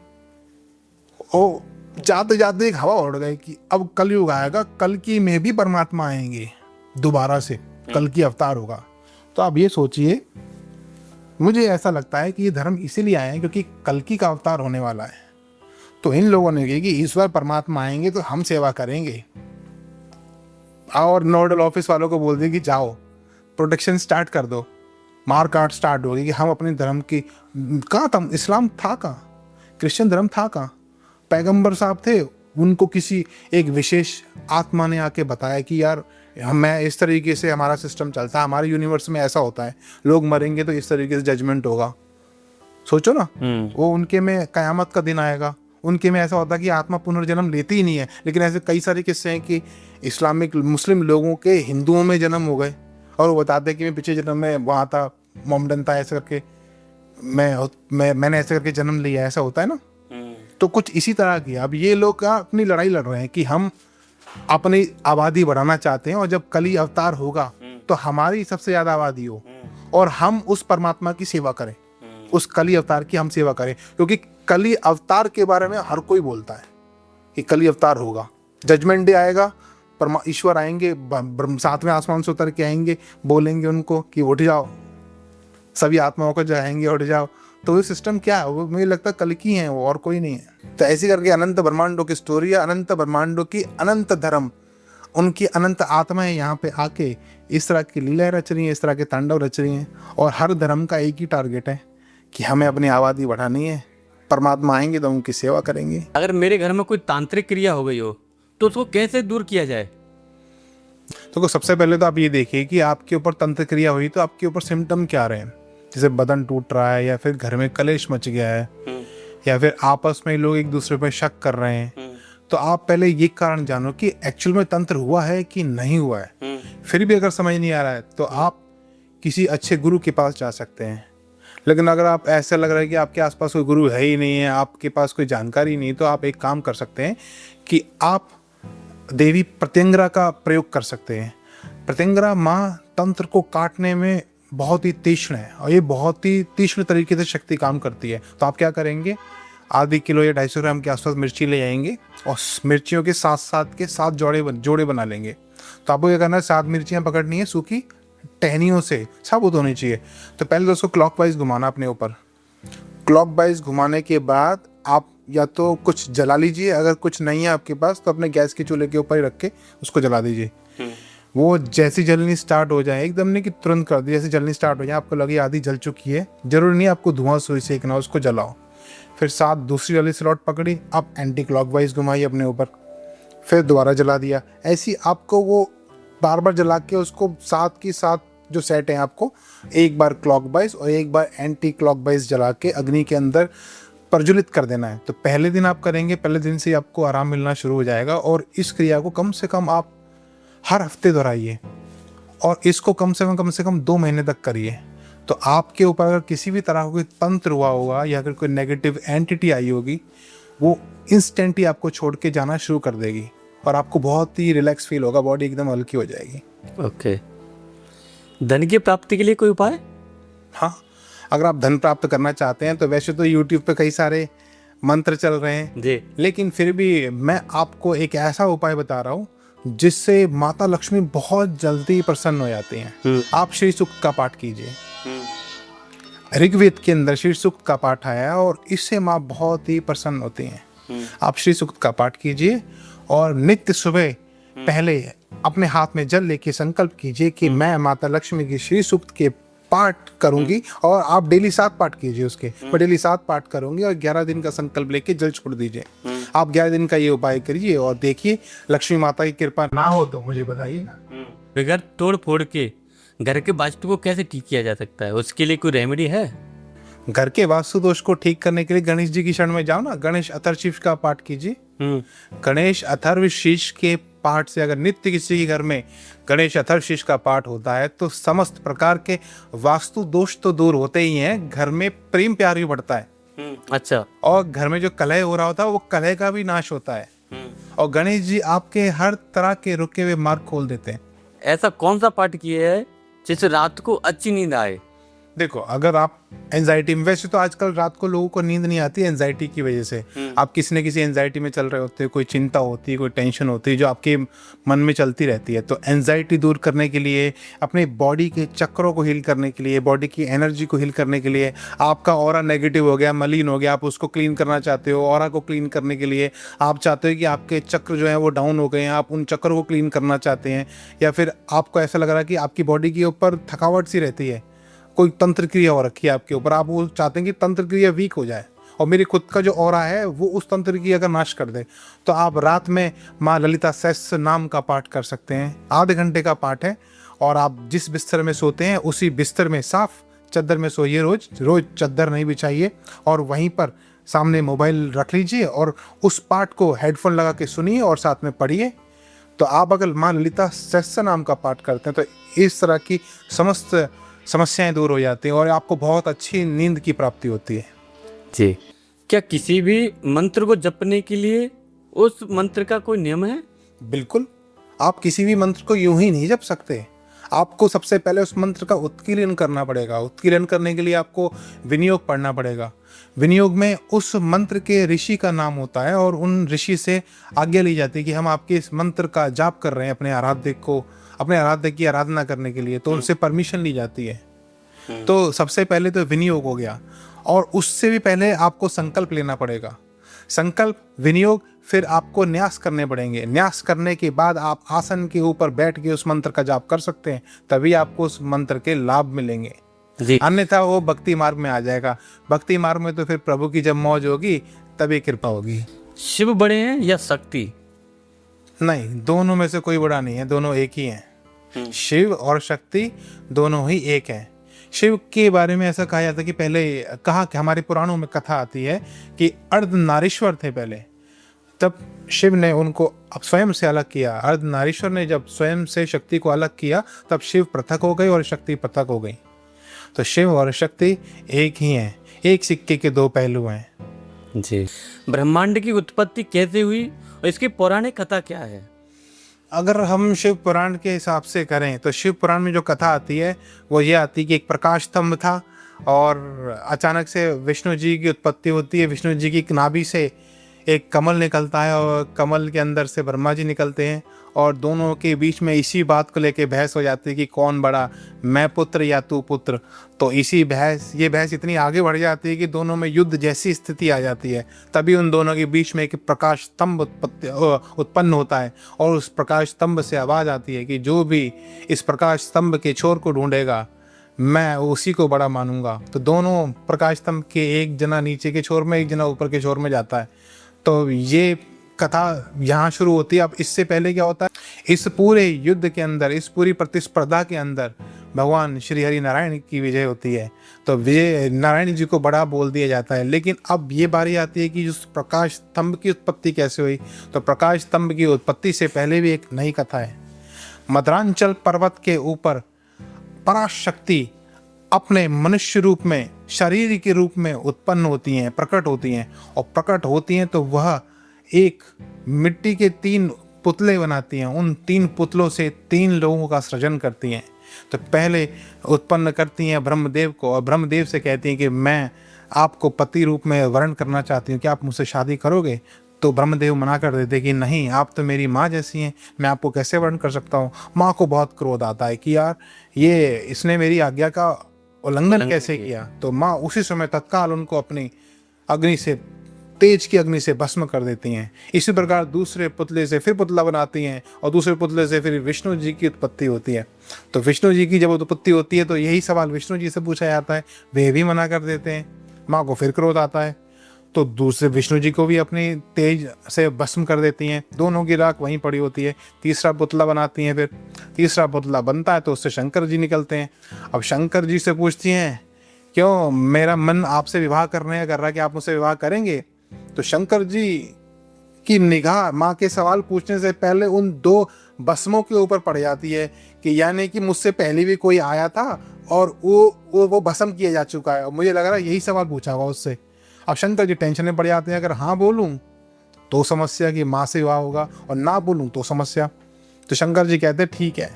ओ जाते जाते एक हवा उड़ गई कि अब कलयुग आएगा, कल्कि में भी परमात्मा आएंगे दोबारा से, कल की अवतार होगा। तो आप ये सोचिए, मुझे ऐसा लगता है कि ये धर्म इसीलिए आए हैं क्योंकि कल्कि का अवतार होने वाला है। तो इन लोगों ने कहा कि इस बार परमात्मा आएंगे तो हम सेवा करेंगे, और नोडल ऑफिस वालों को बोल दिया कि जाओ प्रोटेक्शन स्टार्ट कर दो, मार काट स्टार्ट होगी कि हम अपने धर्म की, कहाँ था इस्लाम, था कहाँ क्रिश्चियन धर्म, था कहाँ पैगंबर साहब थे, उनको किसी एक विशेष आत्मा ने आके बताया कि यार मैं इस तरीके से हमारा सिस्टम चलता है, हमारे यूनिवर्स में ऐसा होता है, लोग मरेंगे तो इस तरीके से जजमेंट होगा। सोचो ना, वो उनके में कयामत का दिन आएगा, उनके में ऐसा होता है कि आत्मा पुनर्जन्म लेती ही नहीं है। लेकिन ऐसे कई सारे किस्से हैं कि इस्लामिक मुस्लिम लोगों के हिंदुओं में जन्म हो गए और वो बताते हैं कि मैं पिछले जन्म में वहाँ था, मोमडन था, ऐसे करके मैंने ऐसे करके जन्म लिया, ऐसा होता है ना। तो कुछ इसी तरह की अब ये लोग अपनी लड़ाई लड़ रहे हैं कि हम अपनी आबादी बढ़ाना चाहते हैं और जब कली अवतार होगा तो हमारी सबसे ज्यादा आबादी हो और हम उस परमात्मा की सेवा करें, उस कली अवतार की हम सेवा करें। क्योंकि कली अवतार के बारे में हर कोई बोलता है कि कली अवतार होगा, जजमेंट डे आएगा, ईश्वर आएंगे, 7वें आसमान से उतर के आएंगे, बोलेंगे उनको कि उठ जाओ, सभी आत्माओं को जाएंगे उठ जाओ। तो वो सिस्टम क्या है, वो मुझे लगता है कल की है, वो और कोई नहीं है। तो ऐसे करके अनंत ब्रह्मांडों की स्टोरी है, अनंत ब्रह्मांडों की अनंत धर्म, उनकी अनंत आत्माएं यहाँ पे आके इस तरह की लीलाएं रच रही हैं, इस तरह के तांडव रच रही हैं। और हर धर्म का एक ही टारगेट है कि हमें अपनी आबादी बढ़ानी है, परमात्मा आएंगे तो उनकी सेवा करेंगे। अगर मेरे घर में कोई तांत्रिक क्रिया हो गई हो तो उसको कैसे दूर किया जाए? तो सबसे पहले तो आप ये देखिए कि आपके ऊपर तंत्र क्रिया हुई तो आपके ऊपर सिम्टम क्या आ रहे हैं। जैसे बदन टूट रहा है, या फिर घर में कलेश मच गया है, या फिर आपस में लोग एक दूसरे पर शक कर रहे हैं, तो आप पहले ये कारण जानो कि एक्चुअल में तंत्र हुआ है कि नहीं हुआ है। फिर भी अगर समझ नहीं आ रहा है तो आप किसी अच्छे गुरु के पास जा सकते हैं। लेकिन अगर आप ऐसा लग रहा है कि आपके आसपास कोई गुरु है ही नहीं है, आपके पास कोई जानकारी नहीं, तो आप एक काम कर सकते हैं कि आप देवी प्रत्यंगरा का प्रयोग कर सकते हैं। प्रत्यंगरा माँ तंत्र को काटने में बहुत ही तीक्ष्ण है और ये बहुत ही तीक्ष्ण तरीके से शक्ति काम करती है। तो आप क्या करेंगे, आधी किलो या 250 ग्राम के आसपास मिर्ची ले आएंगे और मिर्चियों के सात जोड़े बना लेंगे। तो आपको क्या करना है, 7 मिर्चियाँ पकड़नी है, सूखी टहनियों से साबुत होनी चाहिए। तो पहले तो उसको क्लॉकवाइज घुमाना अपने ऊपर। क्लॉकवाइज घुमाने के बाद आप या तो कुछ जला लीजिए, अगर कुछ नहीं है आपके पास तो अपने गैस के चूल्हे के ऊपर ही रख के उसको जला दीजिए। वो जैसी जलनी स्टार्ट हो जाए, एकदम नहीं कि तुरंत कर दी, जैसे जलनी स्टार्ट हो जाए, आपको लगे आधी जल चुकी है, जरूरी नहीं आपको धुआं सुई सेकना, उसको जलाओ। फिर 7 दूसरी वाली स्लॉट पकड़ी, आप एंटी क्लॉकवाइज घुमाइए अपने ऊपर, फिर दोबारा जला दिया। ऐसी आपको वो बार बार जला के उसको 7 की 7 जो सेट हैं आपको एक बार क्लॉकवाइज और एक बार एंटी क्लॉकवाइज जला के अग्नि के अंदर प्रज्वलित कर देना है। तो पहले दिन आप करेंगे, पहले दिन से आपको आराम मिलना शुरू हो जाएगा। और इस क्रिया को कम से कम आप हर हफ्ते दोहराइए और इसको कम से कम 2 महीने तक करिए। तो आपके ऊपर अगर किसी भी तरह का कोई तंत्र हुआ होगा या अगर कोई नेगेटिव एंटिटी आई होगी, वो इंस्टेंट ही आपको छोड़ के जाना शुरू कर देगी और आपको बहुत ही रिलैक्स फील होगा, बॉडी एकदम हल्की हो जाएगी। ओके। धन की प्राप्ति के लिए कोई उपाय? हाँ, अगर आप धन प्राप्त करना चाहते हैं तो वैसे तो यूट्यूब पे कई सारे मंत्र चल रहे हैं जी, लेकिन फिर भी मैं आपको एक ऐसा उपाय बता रहा हूँ जिससे माता लक्ष्मी बहुत जल्दी प्रसन्न हो जाती हैं। आप श्री सूक्त का पाठ कीजिए। ऋग्वेद के अंदर श्री सूक्त का पाठ आया है और इससे माँ बहुत ही प्रसन्न होती हैं। आप श्री सूक्त का पाठ कीजिए और नित्य सुबह पहले अपने हाथ में जल लेके संकल्प कीजिए कि मैं माता लक्ष्मी की श्री सूक्त के पाठ करूंगी। और आप डेली 7 पाठ कीजिए उसके, मैं डेली 7 पाठ करूंगी और 11 दिन का संकल्प लेके जल छोड़ दीजिए। आप 11 दिन का ये उपाय करिए और देखिए लक्ष्मी माता की कृपा ना हो तो मुझे बताइएगा। बगैर तोड़ फोड़ के घर के वास्तु को कैसे ठीक किया जा सकता है, उसके लिए कोई रेमेडी है? घर के वास्तु दोष को ठीक करने के लिए गणेश जी की शरण में जाओ ना, गणेश अथर्वशीष का पाठ कीजिए। गणेश अथर्वशीष के पाठ से अगर नित्य किसी के घर में गणेश अथर्वशीष का पाठ होता है तो समस्त प्रकार के वास्तु दोष तो दूर होते ही हैं, घर में प्रेम प्यार भी बढ़ता है। अच्छा। और घर में जो कलह हो रहा होता है वो कलह का भी नाश होता है। और गणेश जी आपके हर तरह के रुके हुए मार्ग खोल देते हैं। ऐसा कौन सा पाठ किया है जिससे रात को अच्छी नींद आए? देखो, अगर आप एंजाइटी में, वैसे तो आजकल रात को लोगों को नींद नहीं आती एंजाइटी की वजह से। आप किसी न किसी एंजाइटी में चल रहे होते हैं, कोई चिंता होती है, कोई टेंशन होती है जो आपके मन में चलती रहती है। तो एंजाइटी दूर करने के लिए, अपने बॉडी के चक्रों को हील करने के लिए, बॉडी की एनर्जी को हील करने के लिए, आपका ऑरा नेगेटिव हो गया, मलिन हो गया, आप उसको क्लीन करना चाहते हो। ऑरा को क्लीन करने के लिए आप चाहते हो कि आपके चक्र जो है वो डाउन हो गए हैं, आप उन चक्रों को क्लीन करना चाहते हैं। या फिर आपको ऐसा लग रहा है कि आपकी बॉडी के ऊपर थकावट सी रहती है, कोई तंत्र क्रिया हो रखी है आपके ऊपर, आप वो चाहते हैं कि तंत्र क्रिया वीक हो जाए और मेरी खुद का जो ऑरा है वो उस तंत्र की अगर नाश कर दे, तो आप रात में माँ ललिता सहस्त्र नाम का पाठ कर सकते हैं। आधे घंटे का पाठ है और आप जिस बिस्तर में सोते हैं उसी बिस्तर में साफ चद्दर में सोइए। रोज चद्दर नहीं बिछाइए और वहीं पर सामने मोबाइल रख लीजिए और उस पाठ को हेडफोन लगा के सुनिए और साथ में पढ़िए। तो आप अगर माँ ललिता सहस्त्र नाम का पाठ करते हैं तो इस तरह की समस्त समस्याएं दूर हो जाती हैं और आपको बहुत अच्छी नींद की प्राप्ति होती है। जी। क्या किसी भी मंत्र को जपने के लिए उस मंत्र का कोई नियम है? बिल्कुल, आप किसी भी मंत्र को यूं ही नहीं जप सकते। आपको सबसे पहले उस मंत्र का उत्कीर्णन करना पड़ेगा। उत्कीर्णन करने के लिए आपको विनियोग पढ़ना पड़ेगा। विनियोग में उस मंत्र के ऋषि का नाम होता है और उन ऋषि से आज्ञा ली जाती है कि हम आपके इस मंत्र का जाप कर रहे हैं अपने आराध्य की आराधना करने के लिए, तो उनसे परमिशन ली जाती है। तो सबसे पहले तो विनियोग हो गया और उससे भी पहले आपको संकल्प लेना पड़ेगा। संकल्प, विनियोग, फिर आपको न्यास करने पड़ेंगे। न्यास करने के बाद आप आसन के ऊपर बैठ के उस मंत्र का जाप कर सकते हैं, तभी आपको उस मंत्र के लाभ मिलेंगे। जी। अन्यथा वो भक्ति मार्ग में आ जाएगा। भक्ति मार्ग में तो फिर प्रभु की जब मौज होगी तभी कृपा होगी। शिव बड़े हैं या शक्ति? नहीं, दोनों में से कोई बड़ा नहीं है, दोनों एक ही हैं। शिव और शक्ति दोनों ही एक हैं। शिव के बारे में ऐसा कहा जाता है कि पहले कहा कि हमारे पुराणों में कथा आती है कि अर्धनारीश्वर थे पहले, तब शिव ने उनको अब स्वयं से अलग किया। अर्धनारीश्वर ने जब स्वयं से शक्ति को अलग किया तब शिव पृथक हो गई और शक्ति पृथक हो गई। तो शिव और शक्ति एक ही हैं, एक सिक्के के दो पहलू हैं। जी। ब्रह्मांड की उत्पत्ति कैसे हुई और इसकी पौराणिक कथा क्या है? अगर हम शिव पुराण के हिसाब से करें तो शिव पुराण में जो कथा आती है वो ये आती है कि एक प्रकाश स्तंभ था और अचानक से विष्णु जी की उत्पत्ति होती है। विष्णु जी की नाभि से एक कमल निकलता है और कमल के अंदर से ब्रह्मा जी निकलते हैं और दोनों के बीच में इसी बात को लेके बहस हो जाती है कि कौन बड़ा, मैं पुत्र या तू पुत्र। तो ये बहस इतनी आगे बढ़ जाती है कि दोनों में युद्ध जैसी स्थिति आ जाती है। तभी उन दोनों के बीच में एक प्रकाश स्तंभ उत्पन्न होता है और उस प्रकाश स्तंभ से आवाज़ आती है कि जो भी इस प्रकाश स्तंभ के छोर को ढूंढेगा मैं उसी को बड़ा मानूंगा। तो दोनों प्रकाश स्तंभ के एक जना नीचे के छोर में, एक जना ऊपर के छोर में जाता है। तो ये कथा यहाँ शुरू होती है। अब इससे पहले क्या होता है, इस पूरे युद्ध के अंदर, इस पूरी प्रतिस्पर्धा के अंदर भगवान श्री हरि नारायण की विजय होती है। तो विजय नारायण जी को बड़ा बोल दिया जाता है। लेकिन अब ये बारी आती है कि उस प्रकाश स्तंभ की उत्पत्ति कैसे हुई। तो प्रकाश स्तंभ की उत्पत्ति से पहले भी एक नई कथा है। मद्रांचल पर्वत के ऊपर पराशक्ति अपने मनुष्य रूप में, शरीर के रूप में उत्पन्न होती हैं, प्रकट होती हैं। और प्रकट होती हैं तो वह एक मिट्टी के 3 पुतले बनाती हैं। उन 3 पुतलों से 3 लोगों का सृजन करती हैं। तो पहले उत्पन्न करती हैं ब्रह्मदेव को और ब्रह्मदेव से कहती हैं कि मैं आपको पति रूप में वर्ण करना चाहती हूँ, क्या आप मुझसे शादी करोगे? तो ब्रह्मदेव मना कर देते कि नहीं, आप तो मेरी माँ जैसी हैं, मैं आपको कैसे वर्ण कर सकता हूँ। माँ को बहुत क्रोध आता है कि यार ये इसने मेरी आज्ञा का उल्लंघन कैसे किया। तो माँ उसी समय तत्काल उनको अपनी अग्नि से, तेज की अग्नि से भस्म कर देती हैं। इसी प्रकार दूसरे पुतले से फिर पुतला बनाती हैं और दूसरे पुतले से फिर विष्णु जी की उत्पत्ति होती है। तो विष्णु जी की जब उत्पत्ति होती है तो यही सवाल विष्णु जी से पूछा जाता है, वे भी मना कर देते हैं। माँ को फिर क्रोध आता है तो दूसरे विष्णु जी को भी अपनी तेज से भस्म कर देती हैं। दोनों की राख वहीं पड़ी होती है। तीसरा पुतला बनाती हैं। फिर तीसरा पुतला बनता है तो उससे शंकर जी निकलते हैं। अब शंकर जी से पूछती हैं, क्यों मेरा मन आपसे विवाह करने कर रहा है कि आप मुझसे विवाह करेंगे? तो शंकर जी की निगाह माँ के सवाल पूछने से पहले उन 2 भस्मों के ऊपर पड़ जाती है कि यानी कि मुझसे पहले भी कोई आया था और वो भस्म किया जा चुका है और मुझे लग रहा है यही सवाल पूछा होगा उससे। अब शंकर जी टेंशन में पड़ जाते हैं, अगर हाँ बोलूं तो समस्या कि माँ से विवाह होगा और ना बोलूं तो समस्या। तो शंकर जी कहते ठीक है,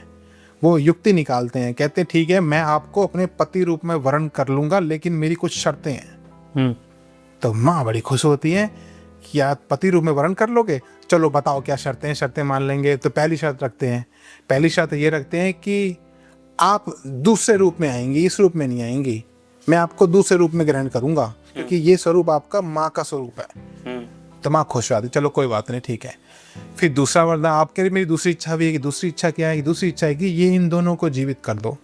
वो युक्ति निकालते हैं, कहते ठीक है मैं आपको अपने पति रूप में वर्ण कर लूंगा लेकिन मेरी कुछ शर्तें हैं। तो माँ बड़ी खुश होती है कि आप पति रूप में वर्ण कर लोगे, चलो बताओ क्या शर्तें हैं। शर्तें मान लेंगे। तो पहली शर्त रखते हैं, पहली शर्त ये रखते हैं कि आप दूसरे रूप में आएंगी, इस रूप में नहीं आएंगी। मैं आपको दूसरे रूप में ग्रहण करूंगा क्योंकि ये स्वरूप आपका माँ का स्वरूप है। तो माँ खुश हो जाती, चलो कोई बात नहीं, ठीक है। फिर दूसरा वरदान आपके लिए मेरी दूसरी इच्छा भी है कि दूसरी इच्छा क्या है? दूसरी इच्छा है कि ये इन दोनों को जीवित कर दो।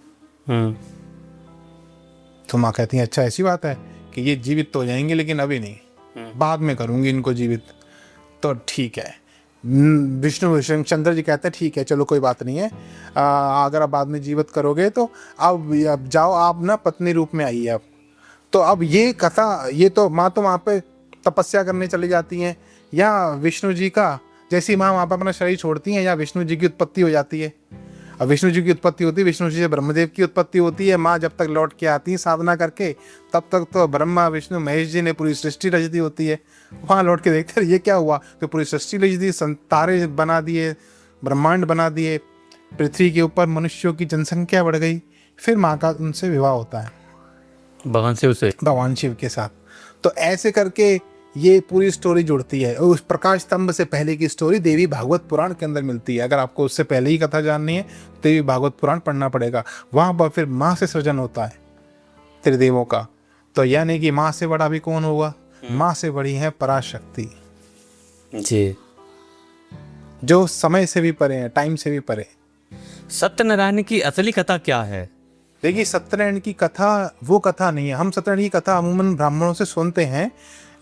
तो माँ कहती है अच्छा ऐसी बात है कि ये जीवित तो हो जाएंगे लेकिन अभी नहीं, बाद में करूंगी इनको जीवित। तो ठीक है। विष्णु चंद्र जी कहते हैं ठीक है चलो कोई बात नहीं है, अगर आप बाद में जीवित करोगे तो अब जाओ आप ना पत्नी रूप में आइए। अब तो अब ये कथा, ये तो माँ तो वहाँ पे तपस्या करने चली जाती हैं या विष्णु जी का, जैसी माँ वहाँ पर अपना शरीर छोड़ती हैं या विष्णु जी की उत्पत्ति हो जाती है। अब विष्णु जी की उत्पत्ति होती है, विष्णु जी से ब्रह्मदेव की उत्पत्ति होती है। माँ जब तक लौट के आती है साधना करके तब तक तो ब्रह्मा विष्णु महेश जी ने पूरी सृष्टि रच दी होती है। वहाँ लौट के देखते ये क्या हुआ, तो पूरी सृष्टि रच दी, तारे बना दिए, ब्रह्मांड बना दिए, पृथ्वी के ऊपर मनुष्यों की जनसंख्या बढ़ गई। फिर माँ का उनसे विवाह होता है भगवान शिव के साथ। तो ऐसे करके ये पूरी स्टोरी जुड़ती है। उस प्रकाश स्तंभ से पहले की स्टोरी देवी भागवत पुराण के अंदर मिलती है। अगर आपको उससे पहले ही कथा जाननी है तो देवी भागवत पुराण पढ़ना पड़ेगा। वहाँ पर फिर माँ से सृजन होता है त्रिदेवों का। तो यानी कि माँ से बड़ा भी कौन होगा? माँ से बड़ी है पराशक्ति जी, जो समय से भी परे है, टाइम से भी परे। सत्यनारायण की असली कथा क्या है? देखिए सत्यनारायण की कथा वो कथा नहीं है। हम सत्यनारायण की कथा अमूमन ब्राह्मणों से सुनते हैं,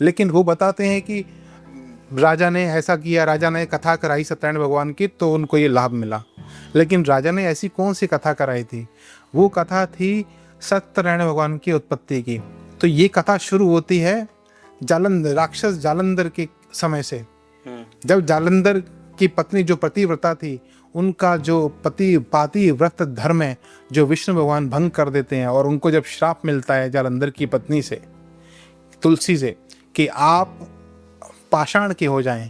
लेकिन वो बताते हैं कि राजा ने ऐसा किया, राजा ने कथा कराई सत्यनारायण भगवान की तो उनको ये लाभ मिला। लेकिन राजा ने ऐसी कौन सी कथा कराई थी? वो कथा थी सत्यनारायण भगवान की उत्पत्ति की। तो ये कथा शुरू होती है जालंधर, राक्षस जालंधर के समय से। जब जालंधर की पत्नी जो पतिव्रता थी, उनका जो पातिव्रत धर्म है जो विष्णु भगवान भंग कर देते हैं, और उनको जब श्राप मिलता है जालंधर की पत्नी से, तुलसी से, कि आप पाषाण के हो जाएं,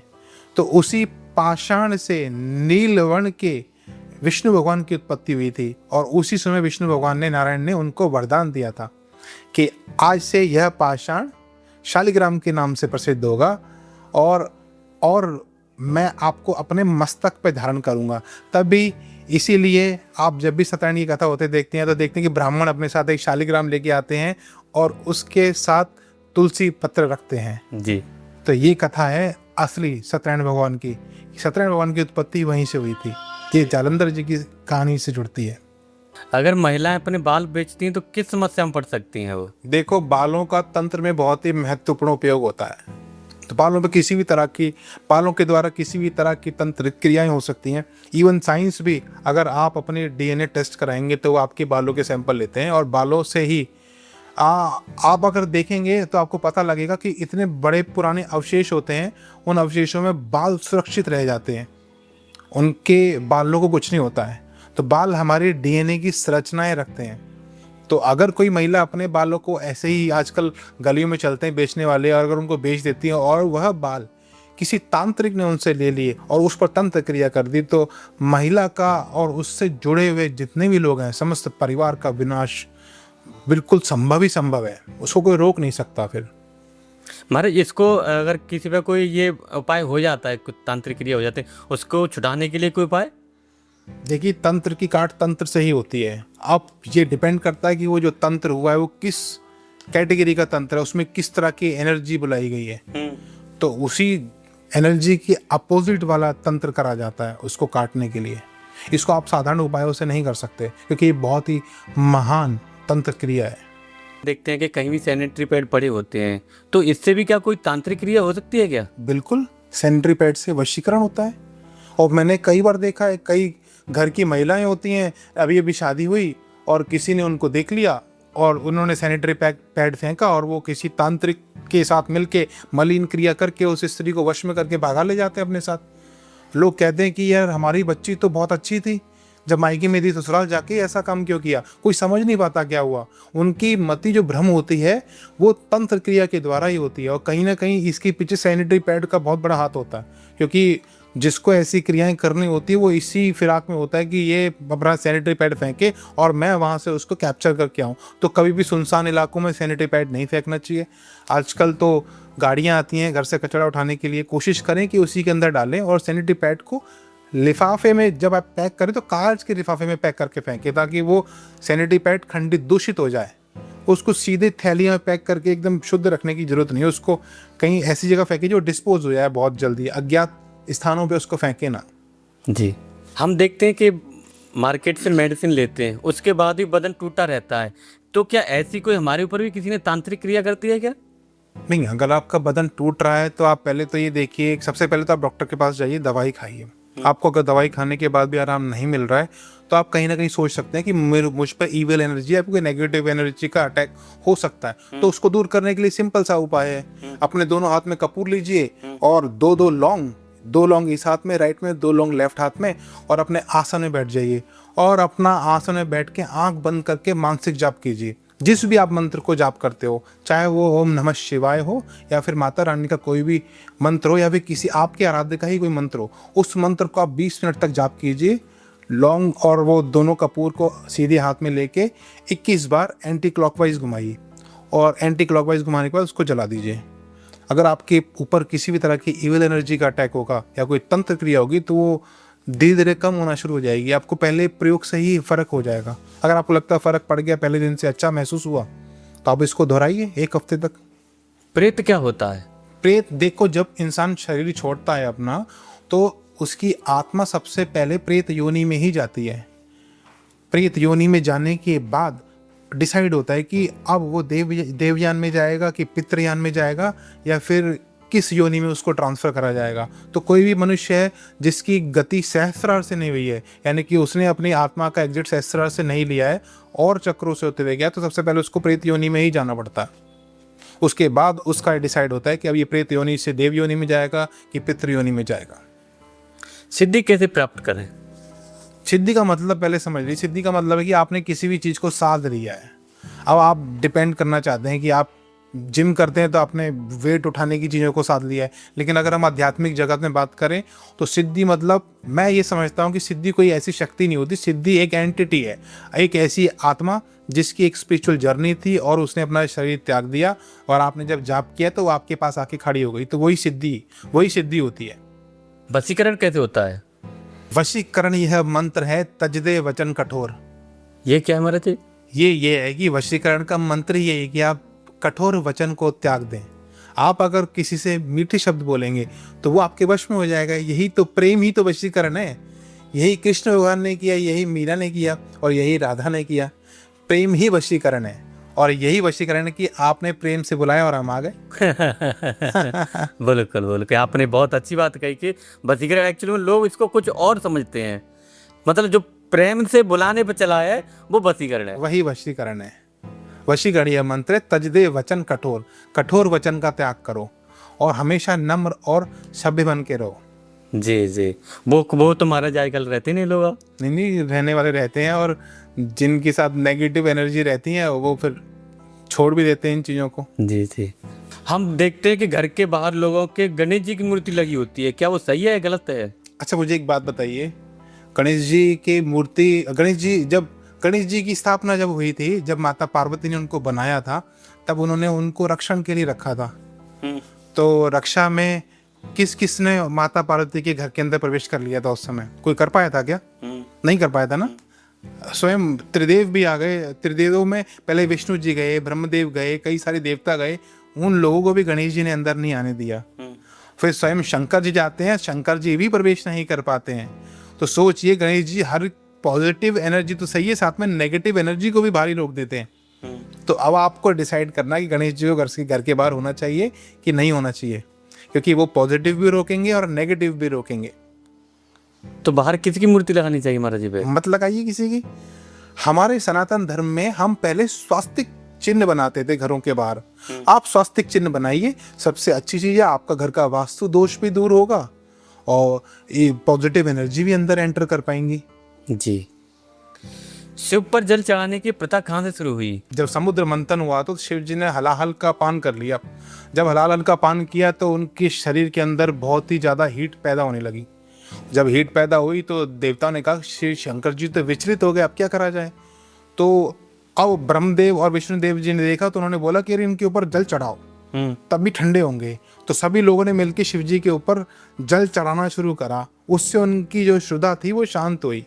तो उसी पाषाण से नीलवर्ण के विष्णु भगवान की उत्पत्ति हुई थी। और उसी समय विष्णु भगवान ने, नारायण ने उनको वरदान दिया था कि आज से यह पाषाण शालिग्राम के नाम से प्रसिद्ध होगा, और मैं आपको अपने मस्तक पे धारण करूंगा। तभी इसीलिए आप जब भी सत्यनारायण की कथा होते देखते हैं तो देखते हैं कि ब्राह्मण अपने साथ एक शालिग्राम लेके आते हैं और उसके साथ तुलसी पत्र रखते हैं जी। तो ये कथा है असली सत्यनारायण भगवान की। सत्यनारायण भगवान की उत्पत्ति वहीं से हुई थी। ये जालंधर जी की कहानी से जुड़ती है। अगर महिलाएं अपने बाल बेचती हैं तो किस समस्या में पड़ सकती हैं वो? देखो, बालों का तंत्र में बहुत ही महत्वपूर्ण उपयोग होता है। तो बालों पे किसी भी तरह की, बालों के द्वारा किसी भी तरह की तंत्र क्रियाएं हो सकती हैं। इवन साइंस भी, अगर आप अपने डीएनए टेस्ट कराएंगे तो वो आपके बालों के सैंपल लेते हैं, और बालों से ही आप अगर देखेंगे तो आपको पता लगेगा कि इतने बड़े पुराने अवशेष होते हैं, उन अवशेषों में बाल सुरक्षित रह जाते हैं, उनके बालों को कुछ नहीं होता है। तो बाल हमारे डीएनए की संरचनाएं रखते हैं। तो अगर कोई महिला अपने बालों को ऐसे ही, आजकल गलियों में चलते हैं बेचने वाले, और अगर उनको बेच देती है और वह बाल किसी तांत्रिक ने उनसे ले लिए और उस पर तंत्र क्रिया कर दी, तो महिला का और उससे जुड़े हुए जितने भी लोग हैं, समस्त परिवार का विनाश बिल्कुल संभव ही संभव है। उसको कोई रोक नहीं सकता। फिर महाराज, इसको अगर किसी पे कोई ये उपाय हो जाता है, कुछ तांत्रिक क्रिया हो जाते हैं, उसको छुड़ाने के लिए कोई उपाय? देखिए, तंत्र की काट तंत्र से ही होती है। अब ये डिपेंड करता है कि वो जो तंत्र हुआ है वो किस कैटेगरी का तंत्र है, उसमें किस तरह की एनर्जी बुलाई गई है। तो उसी एनर्जी की अपोजिट वाला तंत्र करा जाता है उसको काटने के लिए। इसको आप साधारण उपायों से नहीं कर सकते, क्योंकि ये बहुत ही महान तंत्र क्रिया है। देखते हैं कि कहीं भी सैनिटरी पैड पड़े होते हैं, तो इससे भी क्या कोई तांत्रिक क्रिया हो सकती है क्या? बिल्कुल, सैनिटरी पैड से वशीकरण होता है। और मैंने कई बार देखा है, कई घर की महिलाएं होती हैं, अभी शादी हुई और किसी ने उनको देख लिया और उन्होंने सैनिटरी पैड फेंका, और वो किसी तांत्रिक के साथ मिलके मलिन क्रिया करके उस स्त्री को वश में करके भागा ले जाते हैं अपने साथ। लोग कहते हैं कि यार, हमारी बच्ची तो बहुत अच्छी थी, जब मायके में थी ससुराल जाके ऐसा काम क्यों किया? कोई समझ नहीं पाता क्या हुआ। उनकी मति जो भ्रम होती है वो तंत्र क्रिया के द्वारा ही होती है, और कहीं ना कहीं इसके पीछे सैनिटरी पैड का बहुत बड़ा हाथ होता है, क्योंकि जिसको ऐसी क्रियाएं करनी होती है वो इसी फिराक में होता है कि ये अपना सैनिटरी पैड फेंके और मैं वहाँ से उसको कैप्चर करके आऊँ। तो कभी भी सुनसान इलाकों में सैनिटरी पैड नहीं फेंकना चाहिए। आजकल तो गाड़ियाँ आती हैं घर से कचरा उठाने के लिए, कोशिश करें कि उसी के अंदर डालें, और सैनिटरी पैड को लिफाफे में जब आप पैक करें तो कांच के लिफाफे में पैक करके फेंकें, ताकि वो सैनिटरी पैड खंडित दूषित हो जाए। उसको सीधे थैलियाँ में पैक करके एकदम शुद्ध रखने की जरूरत नहीं है। उसको कहीं ऐसी जगह फेंके जो डिस्पोज हो जाए बहुत जल्दी, अज्ञात स्थानों पे उसको फेंके ना। जी। हम देखते हैं कि मार्केट से मेडिसिन लेते हैं, उसके बाद भी बदन टूटा रहता है, तो क्या ऐसी कोई हमारे ऊपर भी किसी ने तांत्रिक क्रिया करती है क्या? नहीं, अगर आपका बदन टूट रहा है तो आप पहले तो ये देखिए, सबसे पहले तो आप डॉक्टर के पास जाइए, दवाई खाइए। आपको अगर दवाई खाने के बाद भी आराम नहीं मिल रहा है तो आप कहीं ना कहीं सोच सकते हैं कि मुझ पर ईविल एनर्जी, आपको नेगेटिव एनर्जी का अटैक हो सकता है। तो उसको दूर करने के लिए सिंपल सा उपाय है, अपने दोनों हाथ में कपूर लीजिए और दो लौंग इस हाथ में राइट में, 2 लौंग लेफ्ट हाथ में, और अपने आसन में बैठ जाइए और अपना आसन में बैठ के आंख बंद करके मानसिक जाप कीजिए। जिस भी आप मंत्र को जाप करते हो, चाहे वो ओम नमः शिवाय हो या फिर माता रानी का कोई भी मंत्र हो या फिर किसी आपके आराध्य का ही कोई मंत्र हो, उस मंत्र को आप 20 मिनट तक जाप कीजिए। लौंग और वो दोनों कपूर को सीधे हाथ में लेके 21 बार एंटी क्लॉकवाइज घुमाइए, और एंटी क्लॉकवाइज घुमाने के बाद उसको जला दीजिए। अगर आपके ऊपर किसी भी तरह की इविल एनर्जी का अटैक होगा या कोई तंत्र क्रिया होगी तो वो धीरे धीरे कम होना शुरू हो जाएगी। आपको पहले प्रयोग से ही फर्क हो जाएगा। अगर आपको लगता है फर्क पड़ गया, पहले दिन से अच्छा महसूस हुआ, तो आप इसको दोहराइए 1 हफ्ते तक। प्रेत क्या होता है? प्रेत, देखो, जब इंसान शरीर छोड़ता है अपना तो उसकी आत्मा सबसे पहले प्रेत योनि में ही जाती है। प्रेत योनि में जाने के बाद डिसाइड होता है कि अब वो देवयान में जाएगा कि पितृयान में जाएगा या फिर किस योनि में उसको ट्रांसफ़र करा जाएगा। तो कोई भी मनुष्य है जिसकी गति सहस्रार से नहीं हुई है, यानी कि उसने अपनी आत्मा का एग्जिट सहस्रार से नहीं लिया है और चक्रों से होते हुए गया, तो सबसे पहले उसको प्रेत योनि में ही जाना पड़ता है। उसके बाद उसका डिसाइड होता है कि अब ये प्रेत योनि से देव योनि में जाएगा कि पितृ योनि में जाएगा। सिद्धि कैसे प्राप्त करें? सिद्धि का मतलब पहले समझ लीजिए। सिद्धि का मतलब है कि आपने किसी भी चीज़ को साध लिया है। अब आप डिपेंड करना चाहते हैं कि आप जिम करते हैं तो आपने वेट उठाने की चीज़ों को साध लिया है। लेकिन अगर हम आध्यात्मिक जगत में बात करें तो सिद्धि मतलब, मैं ये समझता हूँ कि सिद्धि कोई ऐसी शक्ति नहीं होती। सिद्धि एक एंटिटी है, एक ऐसी आत्मा जिसकी एक स्पिरिचुअल जर्नी थी और उसने अपना शरीर त्याग दिया और आपने जब जाप किया तो वो आपके पास आके खड़ी हो गई, तो वही सिद्धि होती है। वशीकरण कैसे होता है? वशीकरण यह मंत्र है, तजदे वचन कठोर। ये क्या है महाराज जी? ये है कि वशीकरण का मंत्र ये है कि आप कठोर वचन को त्याग दें। आप अगर किसी से मीठे शब्द बोलेंगे तो वो आपके वश में हो जाएगा। यही तो प्रेम ही तो वशीकरण है। यही कृष्ण भगवान ने किया, यही मीरा ने किया और यही राधा ने किया। प्रेम ही वशीकरण है और यही वशीकरण है कि आपने प्रेम से बुलाया और हम आ गए। बिल्कुल आपने बहुत अच्छी बात कही कि वशीकरण एक्चुअली में लोग इसको कुछ और समझते हैं। मतलब जो प्रेम से बुलाने पर चला है वो वशीकरण है। वही वशीकरण है। वशीकरण यह मंत्र है, तजदे वचन कठोर। कठोर वचन का त्याग करो और हमेशा नम्र और सभ्य बन के रहो। जी वो तो महाराज आजकल रहते नहीं लोग। नहीं रहने वाले रहते हैं और जिनके साथ नेगेटिव एनर्जी रहती है वो फिर छोड़ भी देते हैं इन चीज़ों को। जी हम देखते हैं कि घर के बाहर लोगों के गणेश जी की मूर्ति लगी होती है, क्या वो सही है गलत है? अच्छा मुझे एक बात बताइए, गणेश जी की स्थापना जब हुई थी, जब माता पार्वती ने उनको बनाया था, तब उन्होंने उनको रक्षण के लिए रखा था। तो रक्षा में किसने माता पार्वती के घर के अंदर प्रवेश कर लिया था उस समय? कोई कर पाया था क्या? नहीं कर पाया था ना। स्वयं त्रिदेव भी आ गए। त्रिदेवों में पहले विष्णु जी गए, ब्रह्मदेव गए, कई सारे देवता गए, उन लोगों को भी गणेश जी ने अंदर नहीं आने दिया। फिर स्वयं शंकर जी जाते हैं, शंकर जी भी प्रवेश नहीं कर पाते हैं। तो सोचिए, गणेश जी हर पॉजिटिव एनर्जी तो सही है, साथ में नेगेटिव एनर्जी को भी बाहर रोक देते हैं। तो अब आपको डिसाइड करना है कि गणेश जी को घर के बाहर होना चाहिए कि नहीं होना चाहिए, क्योंकि वो पॉजिटिव भी रोकेंगे और नेगेटिव भी रोकेंगे। तो बाहर किसकी मूर्ति लगानी चाहिए महाराज जी पे? मत लगाइए किसी की। हमारे सनातन धर्म में हम पहले स्वास्तिक चिन्ह बनाते थे घरों के बाहर। आप स्वास्तिक चिन्ह बनाइए, सबसे अच्छी चीज है। आपका घर का वास्तु दोष भी दूर होगा और ये पॉजिटिव एनर्जी भी अंदर एंटर कर पाएंगी। जी। शिव पर जल चढ़ाने की प्रथा कहाँ से शुरू हुई? जब समुद्र मंथन हुआ तो शिव जी ने हलाहल का पान कर लिया। जब हलाहल का पान किया तो उनके शरीर के अंदर बहुत ही ज्यादा हीट पैदा होने लगी। जब हीट पैदा हुई तो देवताओं ने कहा, श्री शंकर जी तो विचलित हो गए, अब क्या करा जाए? तो अब ब्रह्मदेव और विष्णुदेव जी ने देखा तो उन्होंने बोला कि इनके ऊपर जल चढ़ाओ, तब भी ठंडे होंगे। तो सभी लोगों ने मिलकर शिव जी के ऊपर जल चढ़ाना शुरू करा। उससे उनकी जो श्रद्धा थी वो शांत हुई।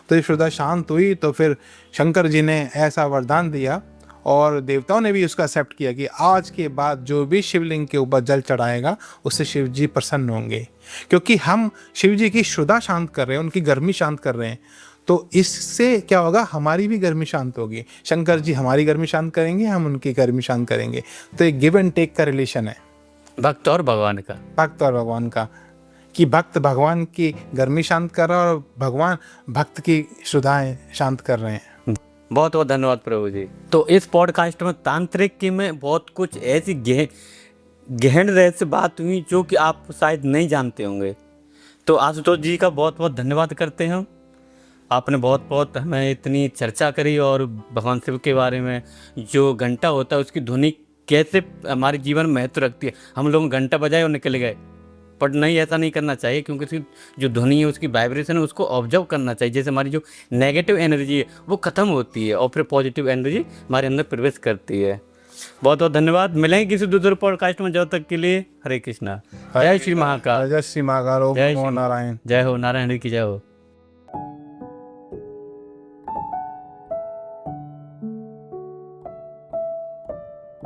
तो ये श्रद्धा शांत हुई तो फिर शंकर जी ने ऐसा वरदान दिया और देवताओं ने भी उसका एक्सेप्ट किया कि आज के बाद जो भी शिवलिंग के ऊपर जल चढ़ाएगा उससे शिव जी प्रसन्न होंगे। क्योंकि हम शिव जी की श्रद्धा शांत कर रहे हैं, उनकी गर्मी शांत कर रहे हैं, तो इससे क्या होगा, हमारी भी गर्मी शांत होगी। शंकर जी हमारी गर्मी शांत करेंगे, हम उनकी गर्मी शांत करेंगे। तो एक गिव एंड टेक का रिलेशन है भक्त और भगवान का, कि भक्त भगवान की गर्मी शांत कर रहा है और भगवान भक्त की श्रद्धाएं शांत कर रहे हैं। बहुत बहुत धन्यवाद प्रभु जी। तो इस पॉडकास्ट में तांत्रिक की में बहुत कुछ ऐसी गहन रहस्य बात हुई जो कि आप शायद नहीं जानते होंगे। तो आशुतोष जी का बहुत बहुत धन्यवाद करते हैं। आपने बहुत बहुत हमें इतनी चर्चा करी और भगवान शिव के बारे में, जो घंटा होता है उसकी ध्वनि कैसे हमारे जीवन में महत्व रखती है। हम लोग घंटा बजाए और निकल गए, बट नहीं, ऐसा नहीं करना चाहिए, क्योंकि उसकी जो ध्वनि है, उसकी वाइब्रेशन है, उसको ऑब्जर्व करना चाहिए। जैसे हमारी जो नेगेटिव एनर्जी है वो खत्म होती है और फिर पॉजिटिव एनर्जी हमारे अंदर प्रवेश करती है। बहुत बहुत धन्यवाद। मिलेंगे किसी दूसरे पॉडकास्ट में, जब तक के लिए हरे कृष्णा। जय श्री महाकाल। जय श्री महाकाल। जय नारायण। जय हो नारायण की जय हो।